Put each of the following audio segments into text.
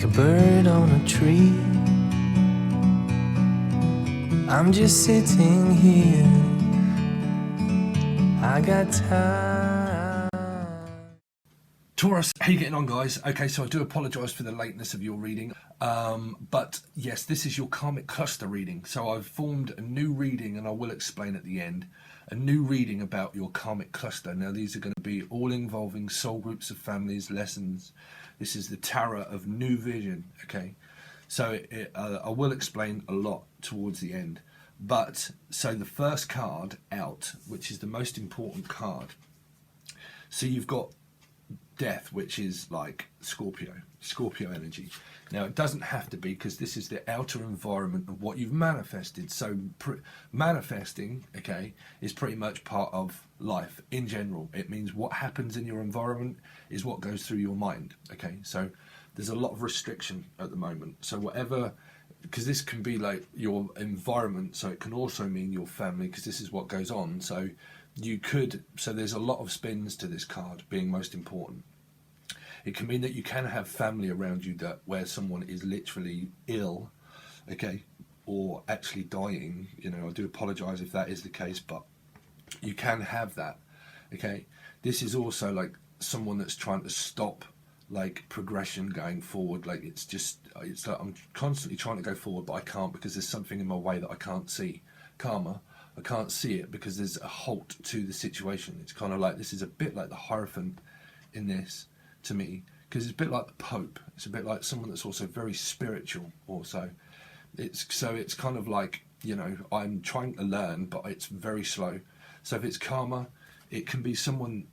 like a bird on a tree. I'm just sitting here, I got time. Taurus, how you getting on, guys? Okay, so I do apologise for the lateness of your reading, but yes, this is your karmic cluster reading. So I've formed a new reading, and I will explain at the end, a new reading about your karmic cluster. Now, these are going to be all involving soul groups of families, lessons. This is the Tarot of New Vision, okay? So I will explain a lot towards the end. But, so the first card out, which is the most important card. So you've got Death, which is like Scorpio energy. Now, it doesn't have to be, because this is the outer environment of what you've manifested. So manifesting, okay, is pretty much part of life in general. It means what happens in your environment is what goes through your mind, okay? So there's a lot of restriction at the moment. So whatever, because this can be like your environment, so it can also mean your family, because this is what goes on. So you could, so there's a lot of spins to this card being most important. It can mean that you can have family around you that where someone is literally ill, okay, or actually dying. You know, I do apologise if that is the case, but you can have that, okay. This is also like someone that's trying to stop like progression going forward. Like it's like I'm constantly trying to go forward, but I can't because there's something in my way that I can't see. Karma, I can't see it because there's a halt to the situation. It's kind of like, this is a bit like the Hierophant in this to me, because it's a bit like the Pope. It's a bit like someone that's also very spiritual also. It's kind of like, you know, I'm trying to learn, but it's very slow. So if it's karma, it can be someone,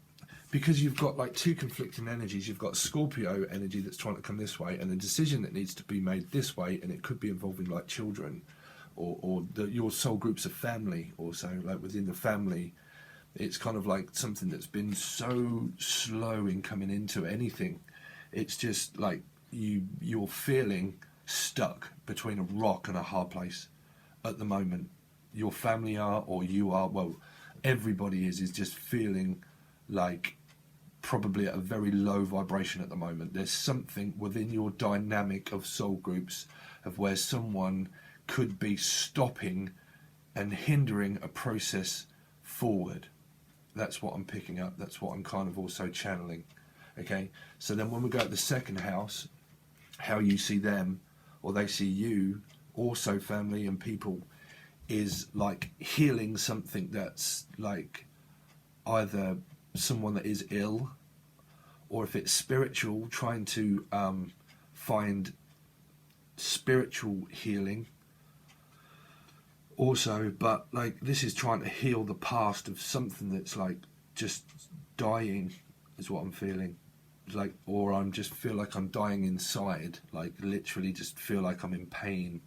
because you've got like two conflicting energies. You've got Scorpio energy that's trying to come this way, and a decision that needs to be made this way, and it could be involving like children, or your soul groups of family also, like within the family. It's kind of like something that's been so slow in coming into anything. It's just like you're feeling stuck between a rock and a hard place at the moment. Your family are, or you are, well, everybody is just feeling like probably at a very low vibration at the moment. There's something within your dynamic of soul groups of where someone could be stopping and hindering a process forward. That's what I'm picking up. That's what I'm kind of also channeling. Okay, so then when we go to the second house, how you see them or they see you, also family and people, is like healing something that's like either someone that is ill, or if it's spiritual, trying to find spiritual healing also. But like this is trying to heal the past of something that's like just dying is what I'm feeling. Like, or I'm just feel like I'm dying inside, like literally just feel like I'm in pain.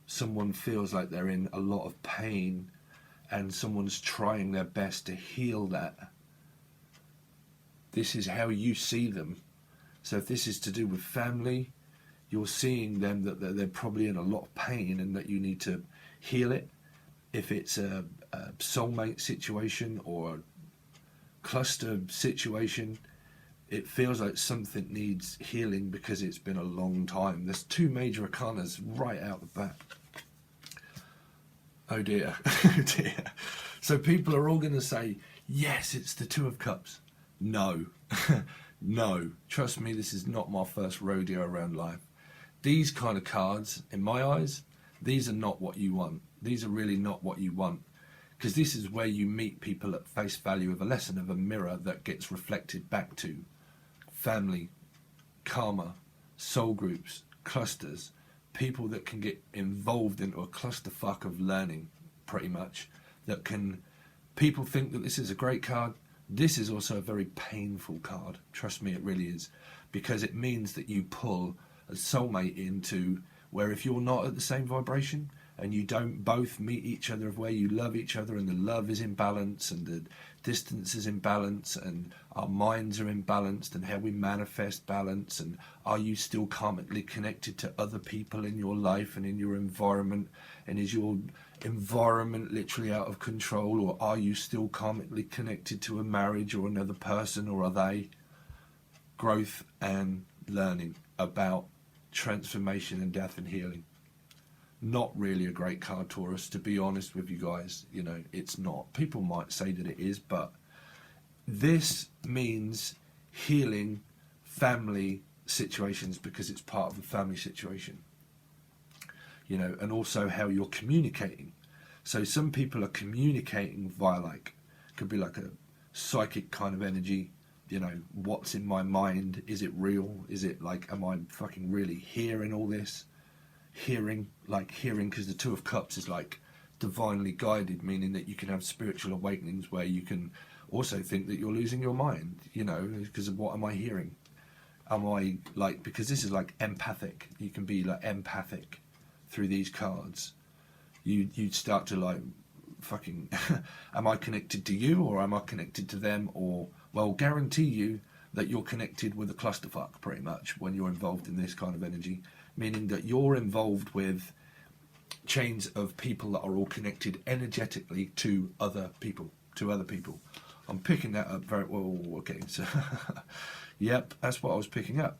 Someone feels like they're in a lot of pain, and someone's trying their best to heal that. This is how you see them. So if this is to do with family, you're seeing them that they're probably in a lot of pain and that you need to heal it. If it's a soulmate situation or a cluster situation, it feels like something needs healing because it's been a long time. There's two major arcanas right out the back. Oh dear, oh dear. So people are all going to say, yes, it's the Two of Cups. No, no. Trust me, this is not my first rodeo around life. These kind of cards, in my eyes, these are not what you want. These are really not what you want. Because this is where you meet people at face value of a lesson, of a mirror that gets reflected back to family, karma, soul groups, clusters, people that can get involved into a clusterfuck of learning, pretty much, that can, people think that this is a great card. This is also a very painful card. Trust me, it really is, because it means that you pull a soulmate into where if you're not at the same vibration, and you don't both meet each other of where you love each other, and the love is in balance, and the distance is in balance, and our minds are imbalanced, and how we manifest balance, and are you still karmically connected to other people in your life and in your environment, and is your environment literally out of control, or are you still karmically connected to a marriage or another person, or are they? Growth and learning about transformation and death and healing. Not really a great card, Taurus, to be honest with you guys. You know, it's not. People might say that it is, but this means healing family situations because it's part of the family situation. You know, and also how you're communicating. So some people are communicating via like, could be like a psychic kind of energy. You know, what's in my mind? Is it real? Is it like, am I fucking really hearing all this? Hearing, because the Two of Cups is like divinely guided, meaning that you can have spiritual awakenings where you can also think that you're losing your mind, you know, because of what am I hearing? Am I like, because this is like empathic, you can be like empathic through these cards. You'd start to like fucking am I connected to you or am I connected to them? Or, well, guarantee you that you're connected with a clusterfuck pretty much when you're involved in this kind of energy, meaning that you're involved with chains of people that are all connected energetically to other people. I'm picking that up very well. Okay, so yep, that's what I was picking up.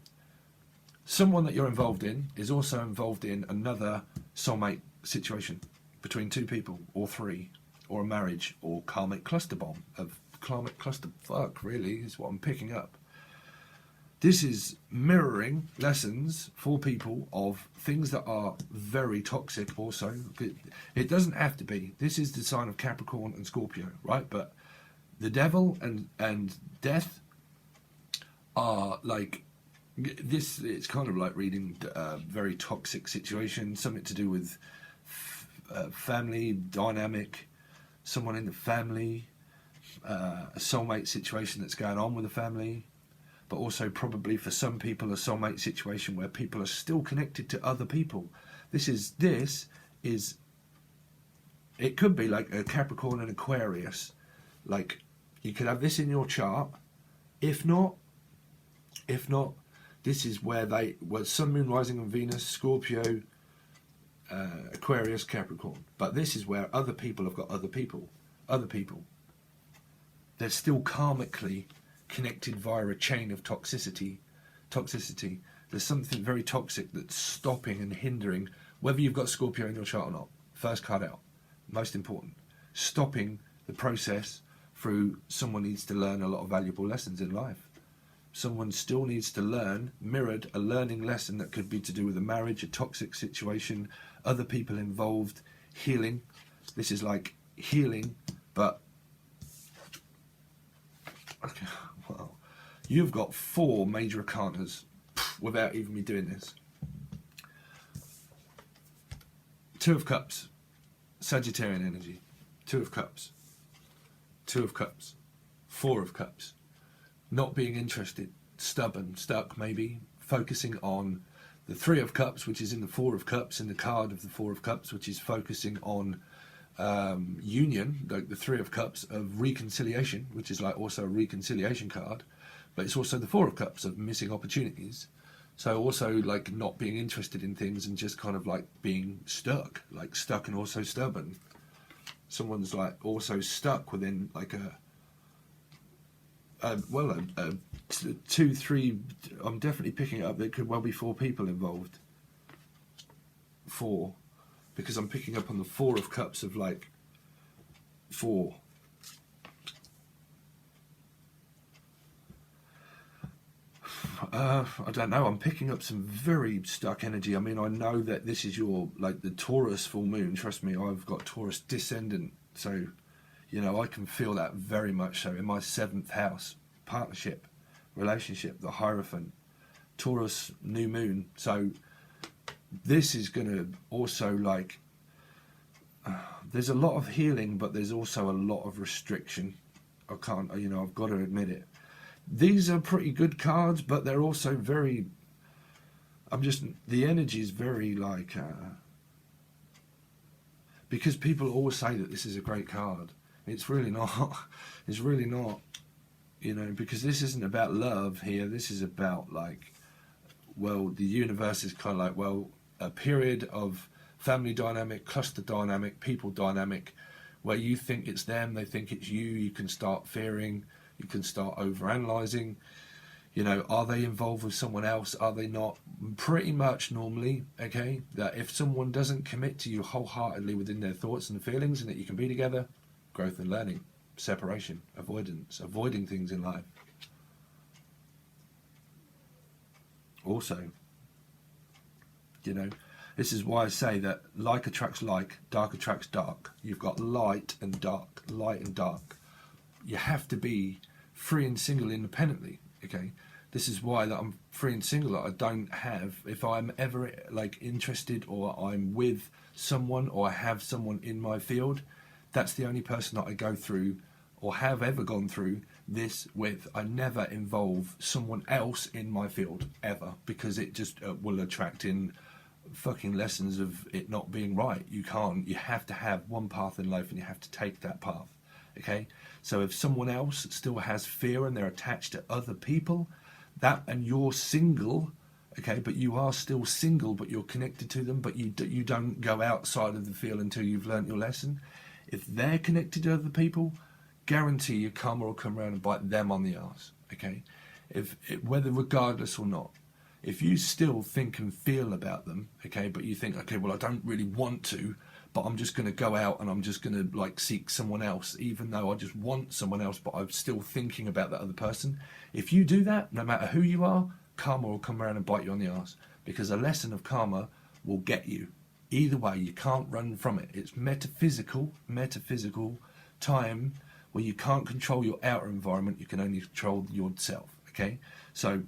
Someone that you're involved in is also involved in another soulmate situation between two people or three, or a marriage, or karmic cluster bomb. Karmic cluster fuck, really, is what I'm picking up. This is mirroring lessons for people of things that are very toxic also. It doesn't have to be. This is the sign of Capricorn and Scorpio, right? But the devil and death are like, this, it's kind of like reading a very toxic situation, something to do with family dynamic, someone in the family, a soulmate situation that's going on with the family, but also probably for some people a soulmate situation where people are still connected to other people. This is it could be like a Capricorn and Aquarius. Like, you could have this in your chart. If not, this is where Sun, Moon, Rising on Venus, Scorpio, Aquarius, Capricorn. But this is where other people have got other people. They're still karmically connected via a chain of toxicity. There's something very toxic that's stopping and hindering, whether you've got Scorpio in your chart or not. First card out, most important. Stopping the process through someone needs to learn a lot of valuable lessons in life. Someone still needs to learn, mirrored a learning lesson that could be to do with a marriage, a toxic situation, other people involved, healing. This is like healing, but okay, well, you've got 4 major arcanas without even me doing this. 2 of Cups, Sagittarian energy. 2 of Cups, 2 of Cups, 4 of Cups. Not being interested, stubborn, stuck maybe, focusing on the 3 of Cups, which is in the 4 of Cups, in the card of the 4 of Cups, which is focusing on union, like the 3 of Cups of reconciliation, which is like also a reconciliation card, but it's also the 4 of Cups of missing opportunities. So also like not being interested in things and just kind of like being stuck and also stubborn. Someone's like also stuck within like a 2, 3, I'm definitely picking it up. There could well be 4 people involved. 4. Because I'm picking up on the 4 of Cups of like 4. I don't know. I'm picking up some very stuck energy. I mean, I know that this is your, like the Taurus full moon. Trust me, I've got Taurus descendant. So, you know, I can feel that very much so in my 7th house. Partnership, relationship, the Hierophant, Taurus new moon. So this is going to also like, there's a lot of healing, but there's also a lot of restriction. I've got to admit it. These are pretty good cards, but they're also very, the energy is very like, because people always say that this is a great card. It's really not. It's really not, because this isn't about love here. This is about like, well, the universe is kind of like, well, a period of family dynamic, cluster dynamic, people dynamic, where you think it's them, they think it's you. You can start fearing, you can start overanalyzing, You know, are they involved with someone else? Are they not? Pretty much normally, okay, that if someone doesn't commit to you wholeheartedly within their thoughts and feelings and that you can be together, growth and learning, separation, avoidance, avoiding things in life. Also, you know, this is why I say that like attracts like, dark attracts dark. You've got light and dark, light and dark. You have to be free and single independently, okay? This is why that I'm free and single. That I don't have, if I'm ever like interested or I'm with someone or I have someone in my field, that's the only person that I go through or have ever gone through this with. I never involve someone else in my field ever, because it just will attract in fucking lessons of it not being right. You can't. You have to have one path in life and you have to take that path, okay? So if someone else still has fear and they're attached to other people, that, and you're single, okay, but you are still single, but you're connected to them, but you don't go outside of the field until you've learnt your lesson. If they're connected to other people, guarantee your karma will come around and bite them on the arse, okay? Whether regardless or not, if you still think and feel about them, okay, but you think, okay, well, I don't really want to, but I'm just going to go out and I'm just going to like seek someone else, even though I just want someone else, but I'm still thinking about that other person. If you do that, no matter who you are, karma will come around and bite you on the arse, because a lesson of karma will get you. Either way, you can't run from it. It's metaphysical time where you can't control your outer environment, you can only control yourself, okay? So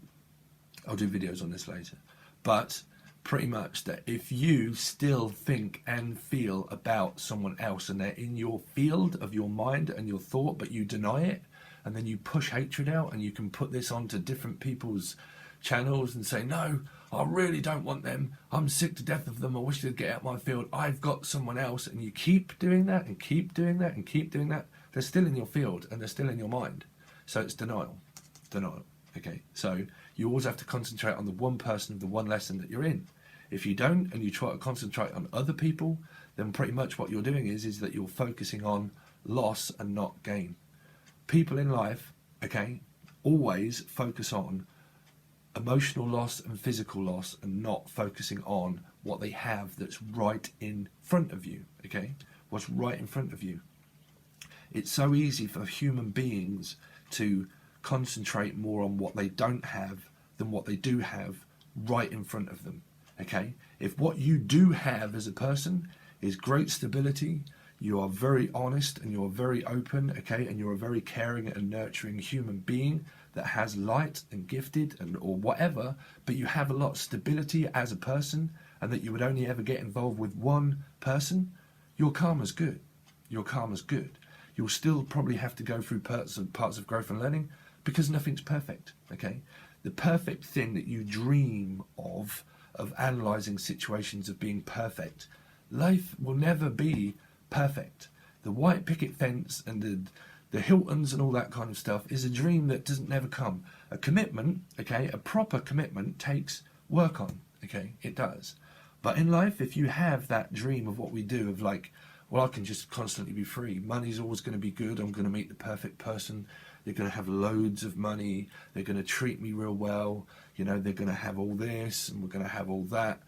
I'll do videos on this later. But pretty much that if you still think and feel about someone else and they're in your field of your mind and your thought, but you deny it, and then you push hatred out, and you can put this onto different people's channels and say, no, I really don't want them, I'm sick to death of them, I wish they'd get out my field, I've got someone else, and you keep doing that and keep doing that and keep doing that, they're still in your field and they're still in your mind. So it's denial, okay? So you always have to concentrate on the one person of the one lesson that you're in. If you don't, and you try to concentrate on other people, then pretty much what you're doing is that you're focusing on loss and not gain. People in life, okay, always focus on emotional loss and physical loss and not focusing on what they have that's right in front of you, okay? What's right in front of you. It's so easy for human beings to concentrate more on what they don't have than what they do have right in front of them, okay? If what you do have as a person is great stability, you are very honest and you're very open, okay, and you're a very caring and nurturing human being that has light and gifted and or whatever, but you have a lot of stability as a person, and that you would only ever get involved with one person, your karma's good. Your karma's good. You'll still probably have to go through parts of growth and learning, because nothing's perfect, okay? The perfect thing that you dream of analysing situations of being perfect, life will never be perfect. The white picket fence and the Hiltons and all that kind of stuff is a dream that doesn't never come. A commitment, okay, a proper commitment takes work on, okay, it does. But in life, if you have that dream of what we do, of like, well, I can just constantly be free, money's always going to be good, I'm going to meet the perfect person, they're going to have loads of money, they're going to treat me real well, you know, they're going to have all this and we're going to have all that.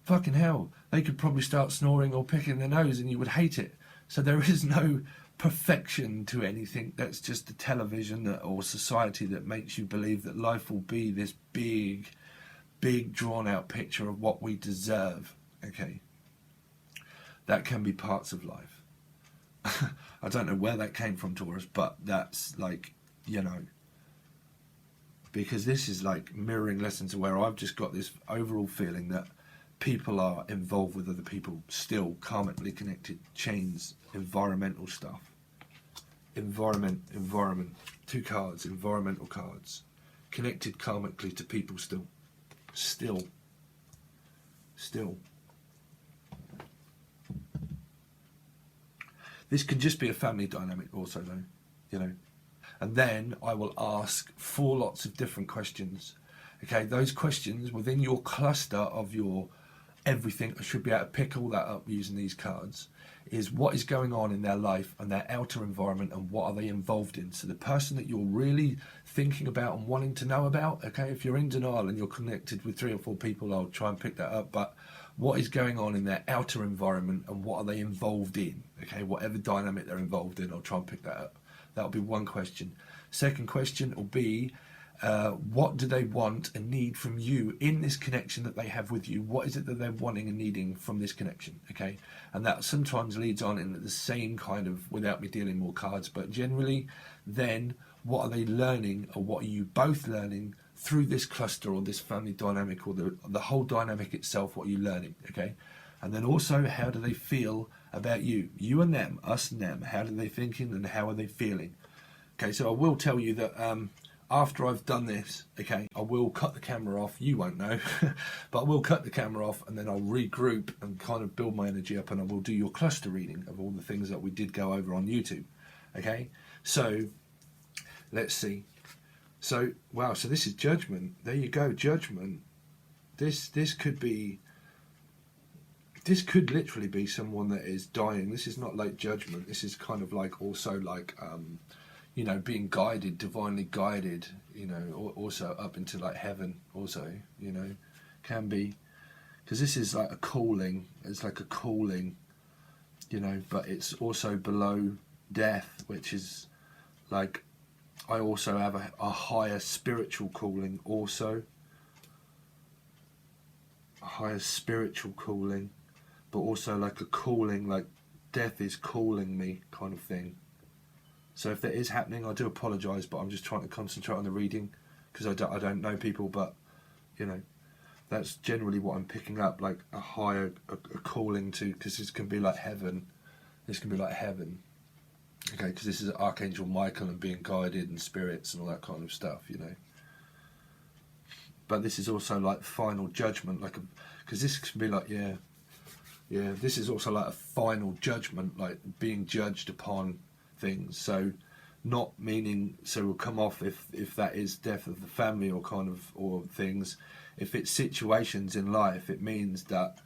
Fucking hell, they could probably start snoring or picking their nose and you would hate it. So there is no perfection to anything. That's just the television or society that makes you believe that life will be this big drawn out picture of what we deserve, okay? That can be parts of life. I don't know where that came from, Taurus, but that's like, you know, because this is like mirroring lessons where I've just got this overall feeling that people are involved with other people, still karmically connected, chains, environmental stuff. Environment, 2 cards, environmental cards. Connected karmically to people still. This could just be a family dynamic also though, you know. And then I will ask 4 lots of different questions. Okay, those questions within your cluster of your everything. I should be able to pick all that up using these cards. Is what is going on in their life and their outer environment, and what are they involved in. So the person that you're really thinking about and wanting to know about, okay, if you're in denial and you're connected with 3 or 4 people, I'll try and pick that up. But what is going on in their outer environment and what are they involved in, okay, whatever dynamic they're involved in, I'll try and pick that up. That'll be one question. Second question will be, what do they want and need from you in this connection that they have with you? What is it that they're wanting and needing from this connection? Okay, and that sometimes leads on in the same kind of, without me dealing more cards, but generally then what are they learning, or what are you both learning through this cluster or this family dynamic, or the whole dynamic itself? What are you learning? Okay, and then also, how do they feel about you and them, us and them? How are they thinking and how are they feeling? Okay, so I will tell you that after I've done this, okay, I will cut the camera off. You won't know, but I will cut the camera off, and then I'll regroup and kind of build my energy up, and I will do your cluster reading of all the things that we did go over on YouTube. Okay, so let's see. So wow, so this is Judgment. There you go, Judgment. This could literally be someone that is dying. This is not like Judgment. This is kind of like also like you know, being guided, divinely guided, you know, also up into like heaven also, you know, can be, because this is like a calling. It's like a calling, you know, but it's also below death, which is like, I also have a higher spiritual calling also, a higher spiritual calling, but also like a calling, like death is calling me kind of thing. So if that is happening, I do apologise, but I'm just trying to concentrate on the reading, because I don't know people, but, you know, that's generally what I'm picking up, like a higher a calling to, because this can be like heaven. This can be like heaven, okay, because this is Archangel Michael and being guided and spirits and all that kind of stuff, you know. But this is also like final judgment, like because this can be like, yeah, this is also like a final judgment, like being judged upon things. So not meaning, so we'll come off if that is death of the family or kind of, or things. If it's situations in life, it means that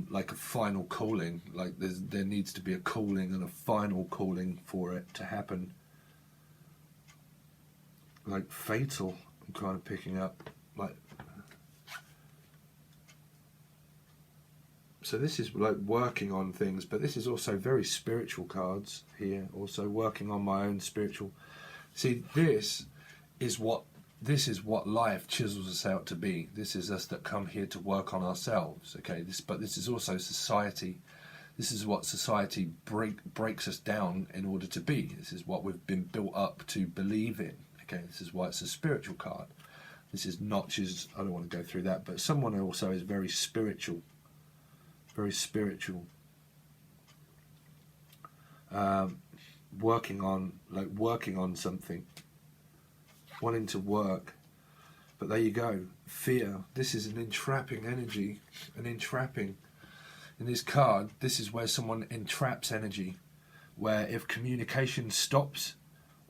like a final calling, like there needs to be a calling and a final calling for it to happen. Like fatal, I'm kind of picking up, like, so this is like working on things, but this is also very spiritual cards here, also working on my own spiritual. See, this is what life chisels us out to be. This is us that come here to work on ourselves, okay? But this is also society. This is what society breaks us down in order to be. This is what we've been built up to believe in, okay? This is why it's a spiritual card. This is not just, I don't want to go through that, but someone also is very spiritual. Very spiritual, working on something, wanting to work. But there you go, fear. This is an entrapping energy, an entrapping. In this card, this is where someone entraps energy, where if communication stops,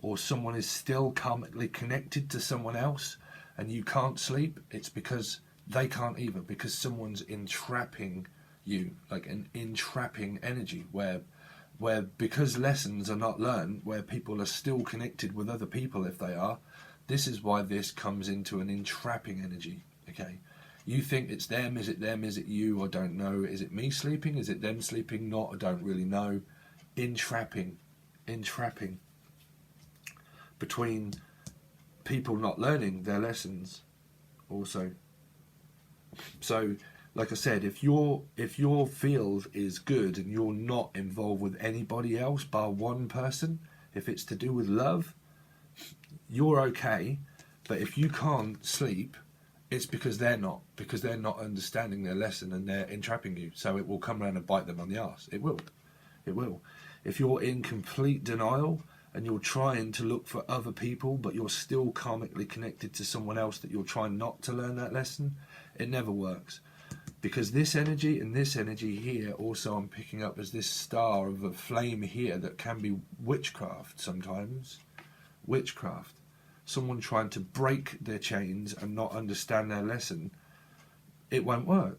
or someone is still karmically connected to someone else, and you can't sleep, it's because they can't either, because someone's entrapping you, like an entrapping energy, where because lessons are not learned, where people are still connected with other people, if they are, this is why this comes into an entrapping energy, okay? You think it's them, is it you, I don't know, is it me sleeping, is it them sleeping, not, I don't really know. Entrapping, between people not learning their lessons also. So like I said, if your field is good and you're not involved with anybody else bar one person, if it's to do with love, you're okay. But if you can't sleep, it's because they're not understanding their lesson and they're entrapping you. So it will come around and bite them on the arse. It will. If you're in complete denial and you're trying to look for other people, but you're still karmically connected to someone else that you're trying not to learn that lesson, it never works. Because this energy and this energy here, also I'm picking up as this star of a flame here that can be witchcraft sometimes. Witchcraft. Someone trying to break their chains and not understand their lesson. It won't work.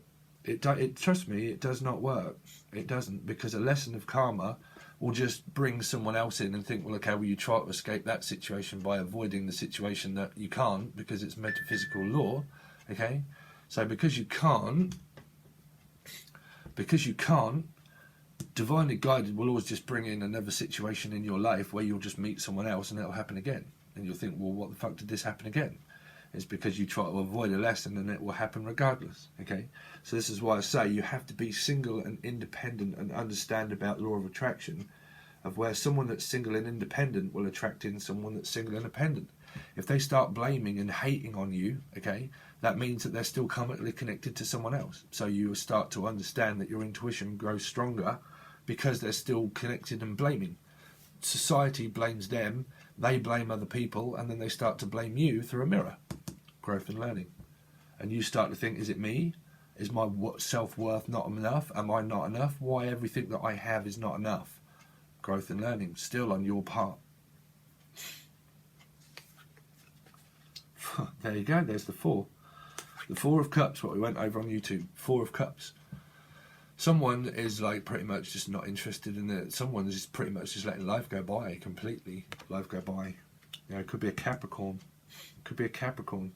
Trust me, it does not work. It doesn't, because a lesson of karma will just bring someone else in and think, well, okay, well, you try to escape that situation by avoiding the situation that you can't, because it's metaphysical law, okay? So because you can't, divinely guided will always just bring in another situation in your life where you'll just meet someone else and it'll happen again. And you'll think, well, what the fuck did this happen again? It's because you try to avoid a lesson and it will happen regardless, okay? So this is why I say you have to be single and independent and understand about law of attraction, of where someone that's single and independent will attract in someone that's single and independent. If they start blaming and hating on you, okay, that means that they're still karmically connected to someone else. So you start to understand that your intuition grows stronger because they're still connected and blaming. Society blames them, they blame other people, and then they start to blame you through a mirror. Growth and learning. And you start to think, is it me? Is my self-worth not enough? Am I not enough? Why everything that I have is not enough? Growth and learning, still on your part. There you go, there's the 4. The 4 of Cups, what we went over on YouTube. 4 of Cups. Someone is like pretty much just not interested in it. Someone is just pretty much just letting life go by completely. Life go by. You know, it could be a Capricorn. It could be a Capricorn.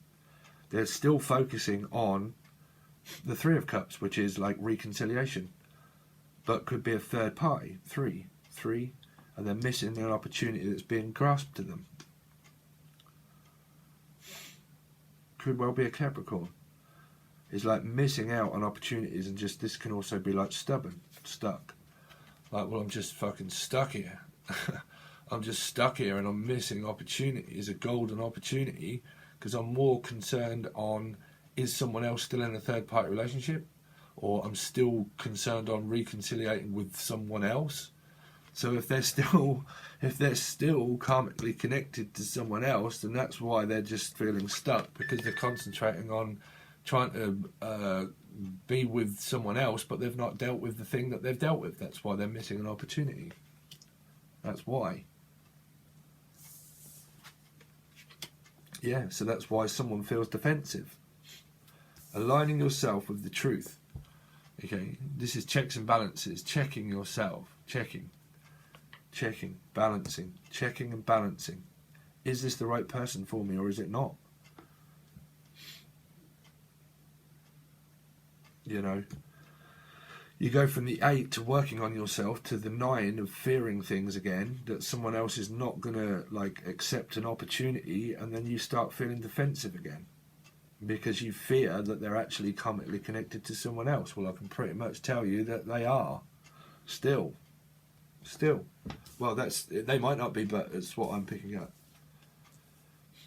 They're still focusing on the 3 of Cups, which is like reconciliation. But could be a third party. 3, and they're missing an opportunity that's being grasped to them. Could well be a Capricorn. It's like missing out on opportunities, and just this can also be like stubborn, stuck. Like, well, I'm just fucking stuck here. I'm just stuck here and I'm missing opportunities, a golden opportunity, because I'm more concerned on, is someone else still in a third party relationship? Or I'm still concerned on reconciliating with someone else. So if they're still karmically connected to someone else, then that's why they're just feeling stuck, because they're concentrating on trying to be with someone else, but they've not dealt with the thing that they've dealt with. That's why they're missing an opportunity. That's why. Yeah, so that's why someone feels defensive. Aligning yourself with the truth. Okay, this is checks and balances. Checking yourself. Checking, balancing. Checking and balancing. Is this the right person for me, or is it not? You know, you go from the 8 to working on yourself to the 9 of fearing things again, that someone else is not going to like accept an opportunity, and then you start feeling defensive again because you fear that they're actually karmically connected to someone else. Well, I can pretty much tell you that they are still. Well, they might not be, but it's what I'm picking up.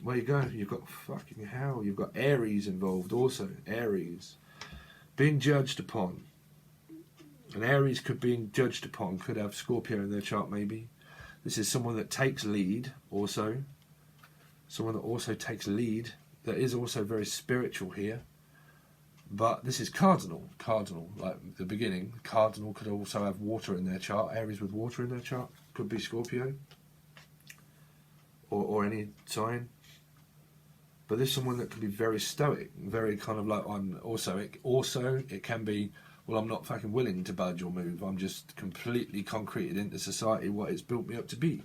Where you go, you've got fucking hell, you've got Aries involved also. Aries being judged upon. And Aries could be judged upon, could have Scorpio in their chart maybe. This is someone that takes lead also. Someone that also takes lead, that is also very spiritual here. But this is cardinal, like the beginning. Cardinal could also have water in their chart. Aries with water in their chart. Could be Scorpio. Or any sign. But there's someone that can be very stoic, very kind of like on. Also, it can be, well, I'm not fucking willing to budge or move. I'm just completely concreted into society what it's built me up to be.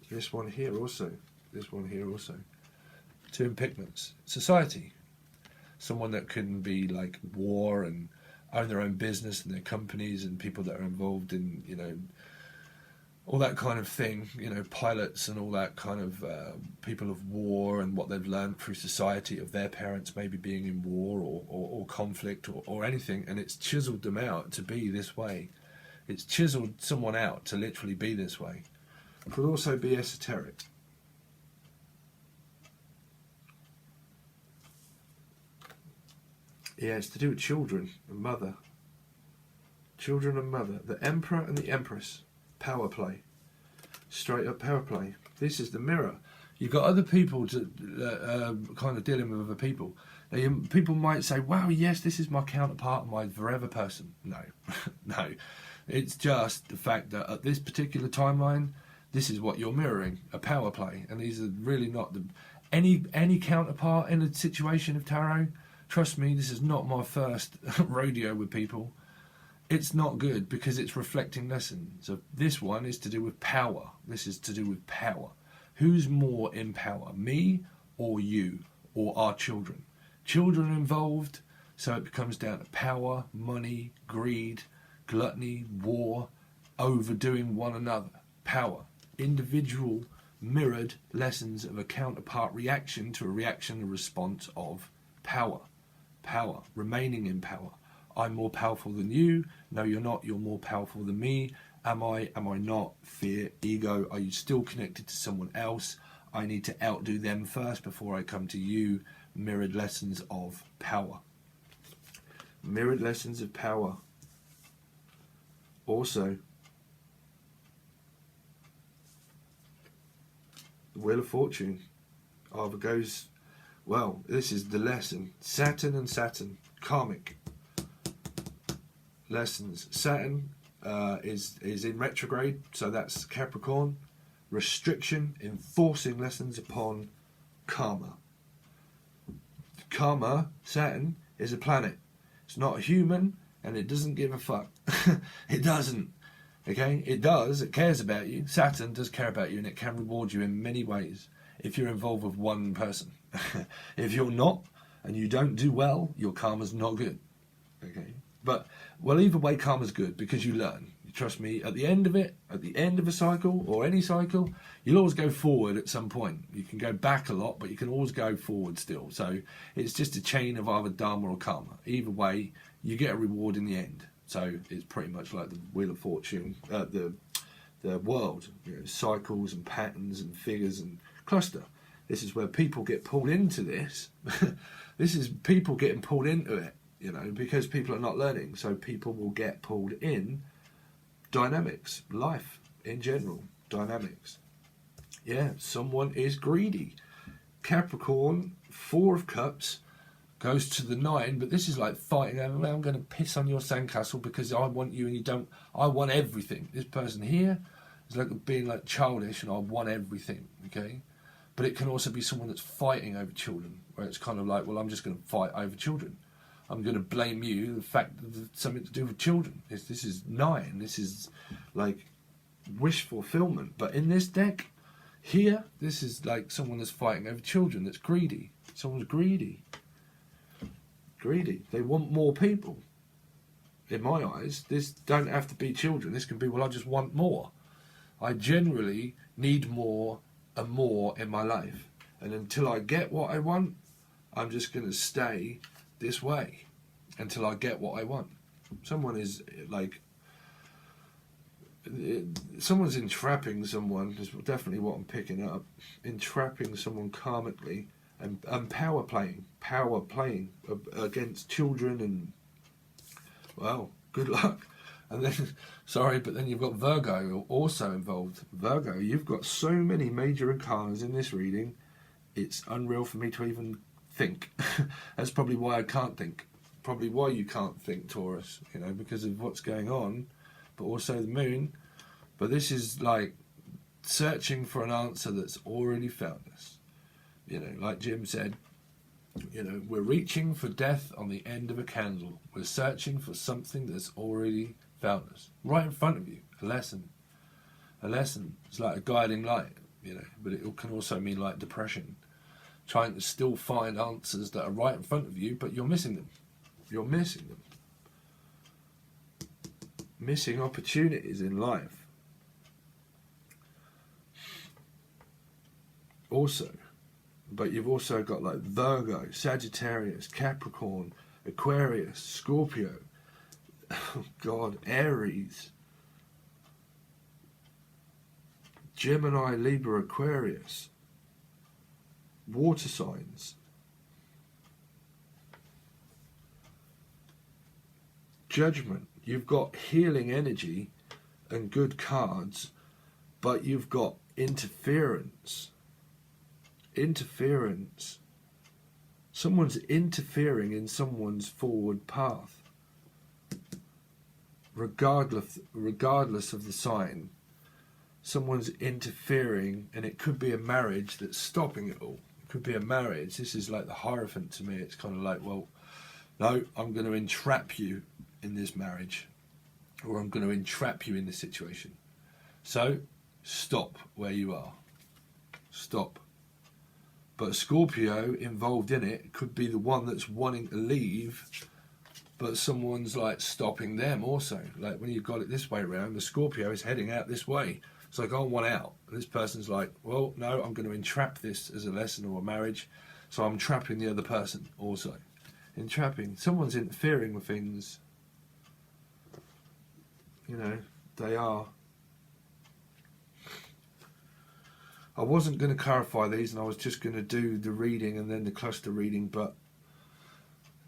This one here also. 2 in pigments. Society. Someone that can be like war and own their own business and their companies, and people that are involved in, you know, all that kind of thing, you know, pilots and all that kind of people of war, and what they've learned through society of their parents maybe being in war or conflict or anything, and it's chiseled them out to be this way. It's chiseled someone out to literally be this way. It could also be esoteric. Yeah, it's to do with children and mother. Children and mother. The Emperor and the Empress. Power play. Straight up power play. This is the mirror. You've got other people to kind of dealing with other people. Now, people might say, wow, yes, this is my counterpart, my forever person. No. No. It's just the fact that at this particular timeline, this is what you're mirroring. A power play. And these are really not the... Any counterpart in a situation of tarot, Trust me, this is not my first rodeo with people. It's not good because it's reflecting lessons. So this one is to do with power. This is to do with power. Who's more in power, me or you or our children? Children involved, so it becomes down to power, money, greed, gluttony, war, overdoing one another. Power. Individual mirrored lessons of a counterpart reaction to a reaction, a response of power. Power. Remaining in power. I'm more powerful than you. No, you're not. You're more powerful than me. Am I? Am I not? Fear, ego. Are you still connected to someone else? I need to outdo them first before I come to you. Mirrored lessons of power. Mirrored lessons of power. Also, the Wheel of Fortune either goes, well, this is the lesson. Saturn and Saturn. Karmic lessons. Saturn is in retrograde, so that's Capricorn. Restriction, enforcing lessons upon karma. Karma, Saturn, is a planet. It's not a human, and it doesn't give a fuck. It doesn't. Okay? It does. It cares about you. Saturn does care about you, and it can reward you in many ways if you're involved with one person. If you're not, and you don't do well, your karma's not good. Okay? But, well, either way, karma's good because you learn. You trust me, at the end of it, at the end of a cycle or any cycle, you'll always go forward at some point. You can go back a lot, but you can always go forward still. So it's just a chain of either dharma or karma. Either way, you get a reward in the end. So it's pretty much like the Wheel of Fortune, the world, you know, cycles and patterns and figures and cluster. This is where people get pulled into this. This is people getting pulled into it. You know, because people are not learning, so people will get pulled in. Dynamics, life in general, dynamics. Yeah, someone is greedy. Capricorn, 4 of Cups, goes to the 9, but this is like fighting over, I'm going to piss on your sandcastle because I want you and you don't. I want everything. This person here is like being like childish and I want everything, okay? But it can also be someone that's fighting over children, where it's kind of like, well, I'm just going to fight over children. I'm going to blame you, the fact that it's something to do with children. This is 9. This is like wish fulfillment. But in this deck, here, this is like someone that's fighting over children, that's greedy. Someone's greedy. Greedy. They want more people. In my eyes, this don't have to be children. This can be, well, I just want more. I generally need more and more in my life. And until I get what I want, I'm just going to stay this way until I get what I want. Someone is like, someone's entrapping someone, is definitely what I'm picking up. Entrapping someone karmically and power playing against children, and well, good luck. And then, sorry, but then you've got Virgo also involved. Virgo, you've got so many major arcanas in this reading, it's unreal for me to even think. That's probably why I can't think. Probably why you can't think, Taurus, you know, because of what's going on, but also the moon. But this is like searching for an answer that's already found us. You know, like Jim said, you know, we're reaching for death on the end of a candle. We're searching for something that's already found us. Right in front of you. A lesson. A lesson. It's like a guiding light, you know, but it can also mean like depression. Trying to still find answers that are right in front of you, but you're missing them. You're missing them. Missing opportunities in life. Also, but you've also got like Virgo, Sagittarius, Capricorn, Aquarius, Scorpio, oh God, Aries, Gemini, Libra, Aquarius, water signs, Judgment. You've got healing energy and good cards, but you've got interference. Interference. Someone's interfering in someone's forward path, regardless of the sign. Someone's interfering, and it could be a marriage that's stopping it all. It Could be a marriage. This is like the Hierophant to me. It's kind of like, well, no, I'm going to entrap you in this marriage, or I'm going to entrap you in this situation. So stop where you are. Stop. But a Scorpio involved in it could be the one that's wanting to leave, but someone's like stopping them also. Like when you've got it this way around, the Scorpio is heading out this way. It's like, I want out. And this person's like, well, no, I'm going to entrap this as a lesson or a marriage. So I'm trapping the other person also. Entrapping. Someone's interfering with things. You know, they are. I wasn't going to clarify these, and I was just going to do the reading and then the cluster reading, but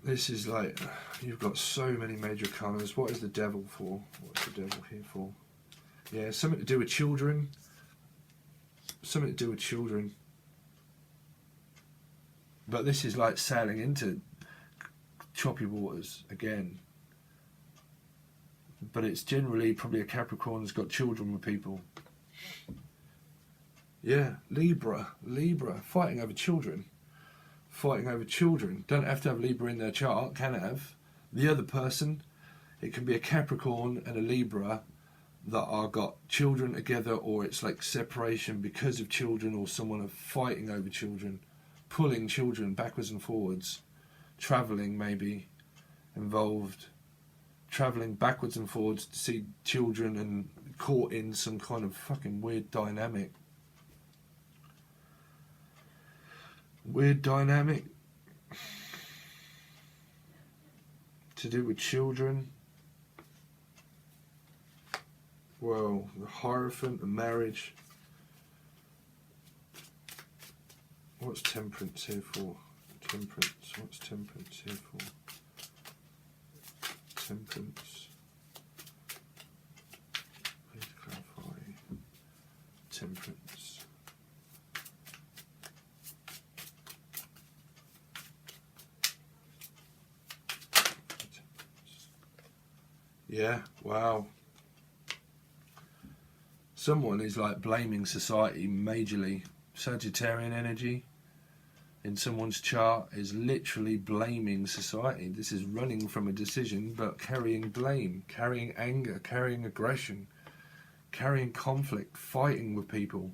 this is like, you've got so many major colours. What is the devil for? What's the devil here for? Yeah, something to do with children. Something to do with children. But this is like sailing into choppy waters again. But it's generally probably a Capricorn that's got children with people. Yeah, Libra, fighting over children. Fighting over children. Don't have to have Libra in their chart, can have. The other person, it can be a Capricorn and a Libra that are got children together, or it's like separation because of children, or someone are fighting over children, pulling children backwards and forwards, travelling maybe, involved, travelling backwards and forwards to see children and caught in some kind of fucking weird dynamic. Weird dynamic to do with children. Well, the Hierophant, the marriage. What's Temperance here for? Temperance. What's Temperance here for? Temperance. Please clarify. Temperance. Yeah, wow. Someone is like blaming society majorly. Sagittarian energy in someone's chart is literally blaming society. This is running from a decision, but carrying blame, carrying anger, carrying aggression, carrying conflict, fighting with people.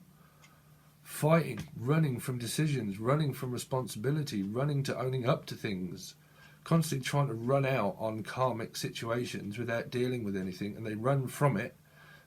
Fighting, running from decisions, running from responsibility, running to owning up to things. Constantly trying to run out on karmic situations without dealing with anything, and they run from it.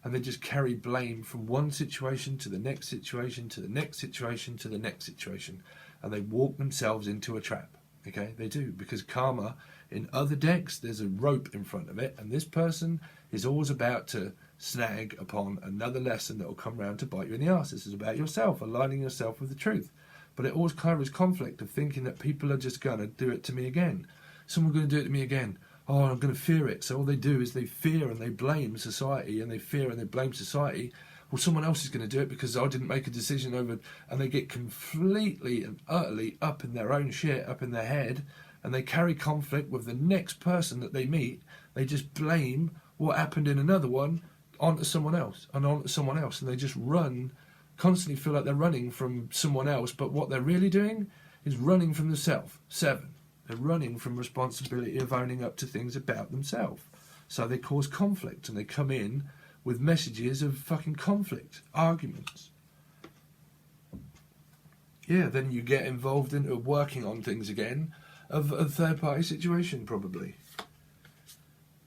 And they just carry blame from one situation to the next situation, to the next situation, to the next situation. And they walk themselves into a trap. Okay, they do. Because karma, in other decks, there's a rope in front of it. And this person is always about to snag upon another lesson that will come around to bite you in the arse. This is about yourself, aligning yourself with the truth. But it always carries conflict of thinking that people are just going to do it to me again. Someone's going to do it to me again. Oh, I'm going to fear it. So all they do is they fear and they blame society, and they fear and they blame society. Well, someone else is going to do it because I didn't make a decision over, and they get completely and utterly up in their own shit, up in their head, and they carry conflict with the next person that they meet. They just blame what happened in another one onto someone else and onto someone else, and they just run, constantly feel like they're running from someone else, but what they're really doing is running from the self. 7. They're running from responsibility of owning up to things about themselves. So they cause conflict, and they come in with messages of fucking conflict, arguments. Yeah, then you get involved into working on things again of a third-party situation, probably.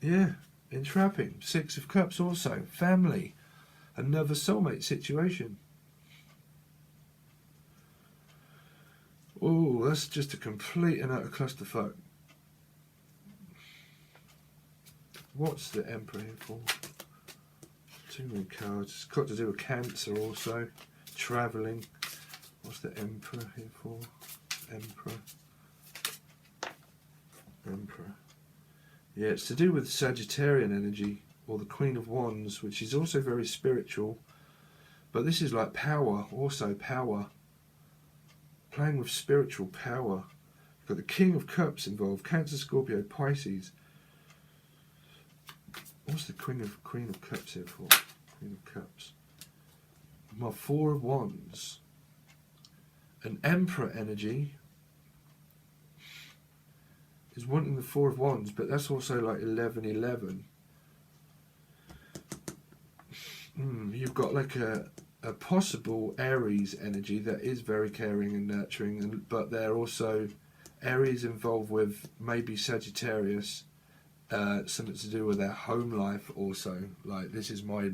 Yeah, entrapping. 6 of Cups also. Family. Another soulmate situation. Oh, that's just a complete and utter clusterfuck. What's the Emperor here for? Too many cards. It's got to do with Cancer also. Travelling. What's the Emperor here for? Emperor. Yeah, it's to do with Sagittarian energy, or the Queen of Wands, which is also very spiritual. But this is like power, also power. Playing with spiritual power. You've got the King of Cups involved. Cancer, Scorpio, Pisces. What's the Queen of Cups here for? Queen of Cups. My 4 of Wands. An Emperor energy is wanting the Four of Wands, but that's also like 11-11. You've got like a possible Aries energy that is very caring and nurturing, but they're also Aries involved with maybe Sagittarius, something to do with their home life also. Like, this is my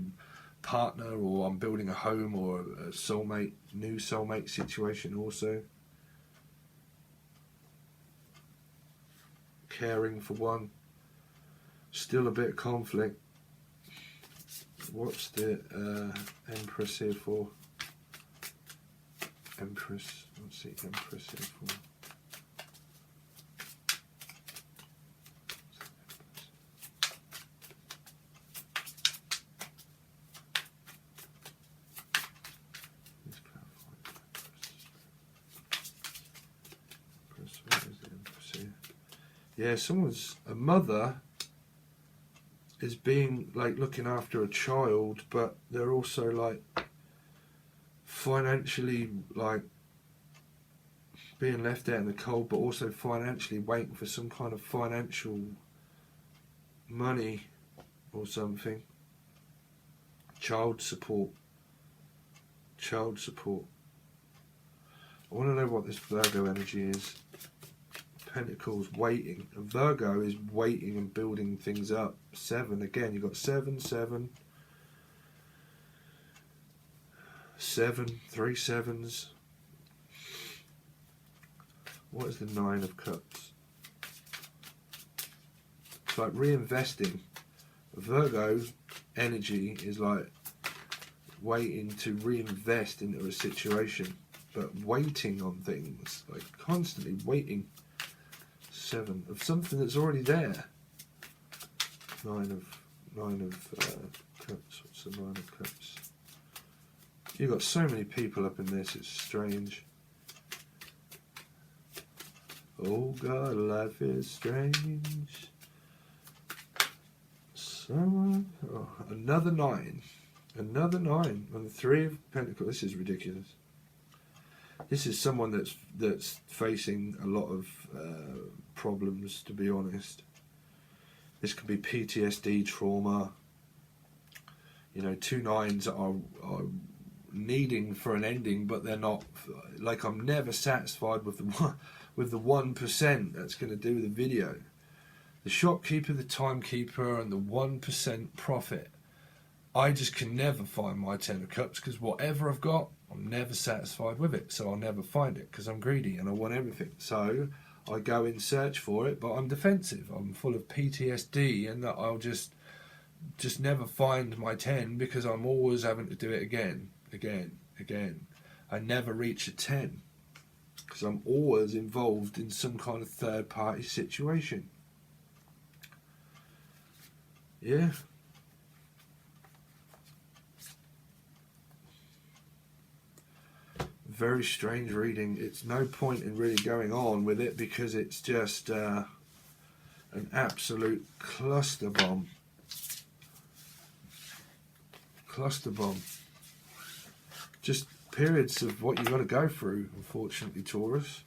partner, or I'm building a home, or a soulmate, new soulmate situation also. Caring for one. Still a bit of conflict. What's the Empress here for? Empress. What's the Empress here for? Yeah, a mother is being like looking after a child, but they're also like financially like being left out in the cold, but also financially waiting for some kind of financial money or something. Child support. Child support. I want to know what this Virgo energy is. Pentacles, waiting. And Virgo is waiting and building things up. 7 again. You've got 7, 7, 7, 3 sevens. What is the 9 of Cups? It's like reinvesting. Virgo energy is like waiting to reinvest into a situation, but waiting on things, like constantly waiting. 7 of something that's already there. 9 of Cups. What's the 9 of Cups? You've got so many people up in this, it's strange. Oh God, life is strange. Another 9. Another 9 on the 3 of Pentacles. This is ridiculous. This is someone that's facing a lot of problems, to be honest. This could be PTSD, trauma. You know, 2 9s are needing for an ending, but they're not. Like, I'm never satisfied with the 1% that's going to do the video. The shopkeeper, the timekeeper, and the 1% profit. I just can never find my 10 of Cups, because whatever I've got, I'm never satisfied with it, so I'll never find it, because I'm greedy and I want everything. So I go in search for it, but I'm defensive. I'm full of PTSD, and that I'll just never find my 10, because I'm always having to do it again. I never reach a 10, because I'm always involved in some kind of third-party situation. Yeah. Very strange reading. It's no point in really going on with it, because it's just an absolute cluster bomb. Cluster bomb. Just periods of what you've got to go through, unfortunately, Taurus.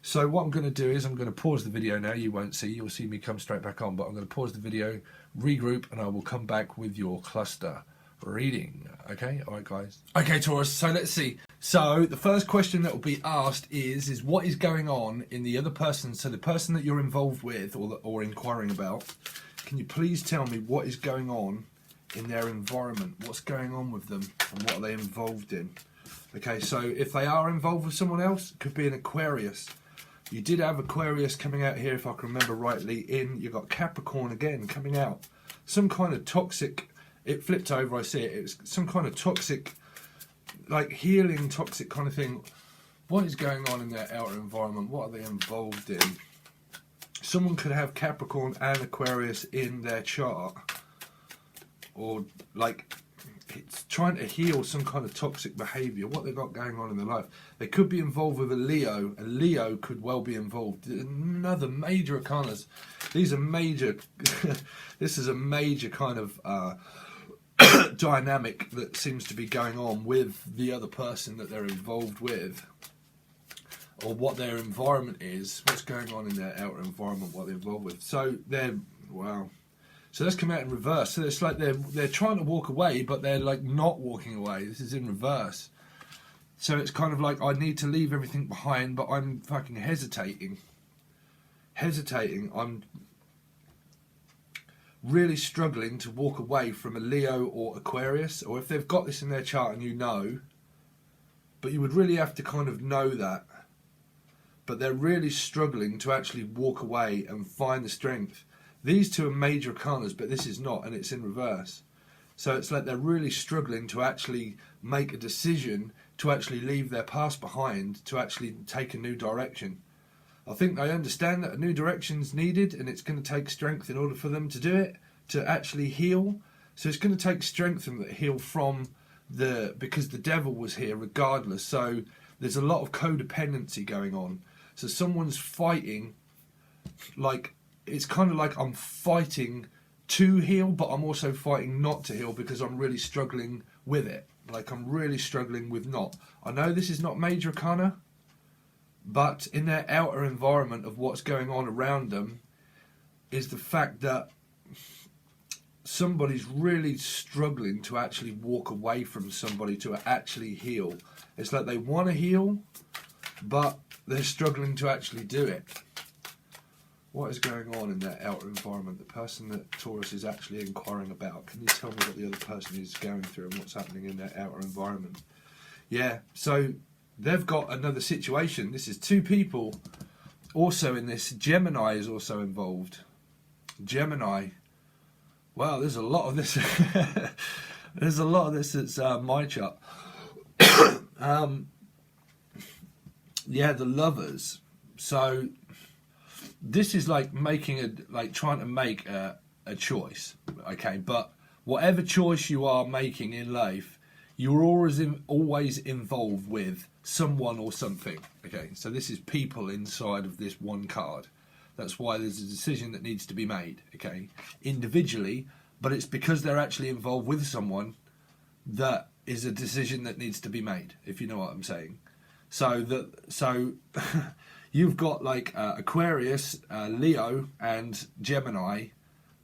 So what I'm going to do is I'm going to pause the video now. You won't see. You'll see me come straight back on, but I'm going to pause the video, regroup, and I will come back with your cluster reading. Okay? All right, guys. Okay, Taurus, so let's see. So the first question that will be asked is what is going on in the other person, so the person that you're involved with or inquiring about. Can you please tell me what is going on in their environment? What's going on with them, and what are they involved in? Okay, so if they are involved with someone else, it could be an Aquarius. You did have Aquarius coming out here, if I can remember rightly. You've got Capricorn again coming out. Some kind of toxic, it flipped over, I see it. It was some kind of toxic, like healing toxic kind of thing. What is going on in their outer environment? What are they involved in? Someone could have Capricorn and Aquarius in their chart. Or like it's trying to heal some kind of toxic behaviour, what they've got going on in their life. They could be involved with a Leo. A Leo could well be involved. Another major arcanas. These are major. This is a major kind of dynamic that seems to be going on with the other person that they're involved with. or what their environment is, what's going on in their outer environment, what they're involved with. So they're, wow. So let's come out in reverse. So it's like they're trying to walk away, but they're like not walking away. This is in reverse. So it's kind of like, I need to leave everything behind, but I'm fucking hesitating. I'm really struggling to walk away from a Leo or Aquarius, or if they've got this in their chart and you know, but you would really have to kind of know that. But they're really struggling to actually walk away and find the strength. These two are major arcanas, but this is not, and it's in reverse. So it's like they're really struggling to actually make a decision to actually leave their past behind, to actually take a new direction. I think they understand that a new direction's needed, and it's going to take strength in order for them to do it, to actually heal. So it's going to take strength for them to heal from because the devil was here regardless. So there's a lot of codependency going on. So someone's fighting, like, it's kind of like I'm fighting to heal, but I'm also fighting not to heal because I'm really struggling with it. Like, I'm really struggling with not. I know this is not major arcana, but in their outer environment of what's going on around them is the fact that somebody's really struggling to actually walk away from somebody to actually heal. It's like they want to heal, but they're struggling to actually do it. What is going on in their outer environment? The person that Taurus is actually inquiring about. Can you tell me what the other person is going through and what's happening in their outer environment? Yeah, so they've got another situation. This is two people also in this. Gemini is also involved. Gemini. Wow, there's a lot of this. There's a lot of this that's my chart. Yeah, the Lovers. So this is like trying to make a choice, okay? But whatever choice you are making in life, you're always involved with someone or something, okay? So this is people inside of this one card. That's why there's a decision that needs to be made, okay? Individually, but it's because they're actually involved with someone that is a decision that needs to be made, if you know what I'm saying. So you've got like Aquarius, Leo, and Gemini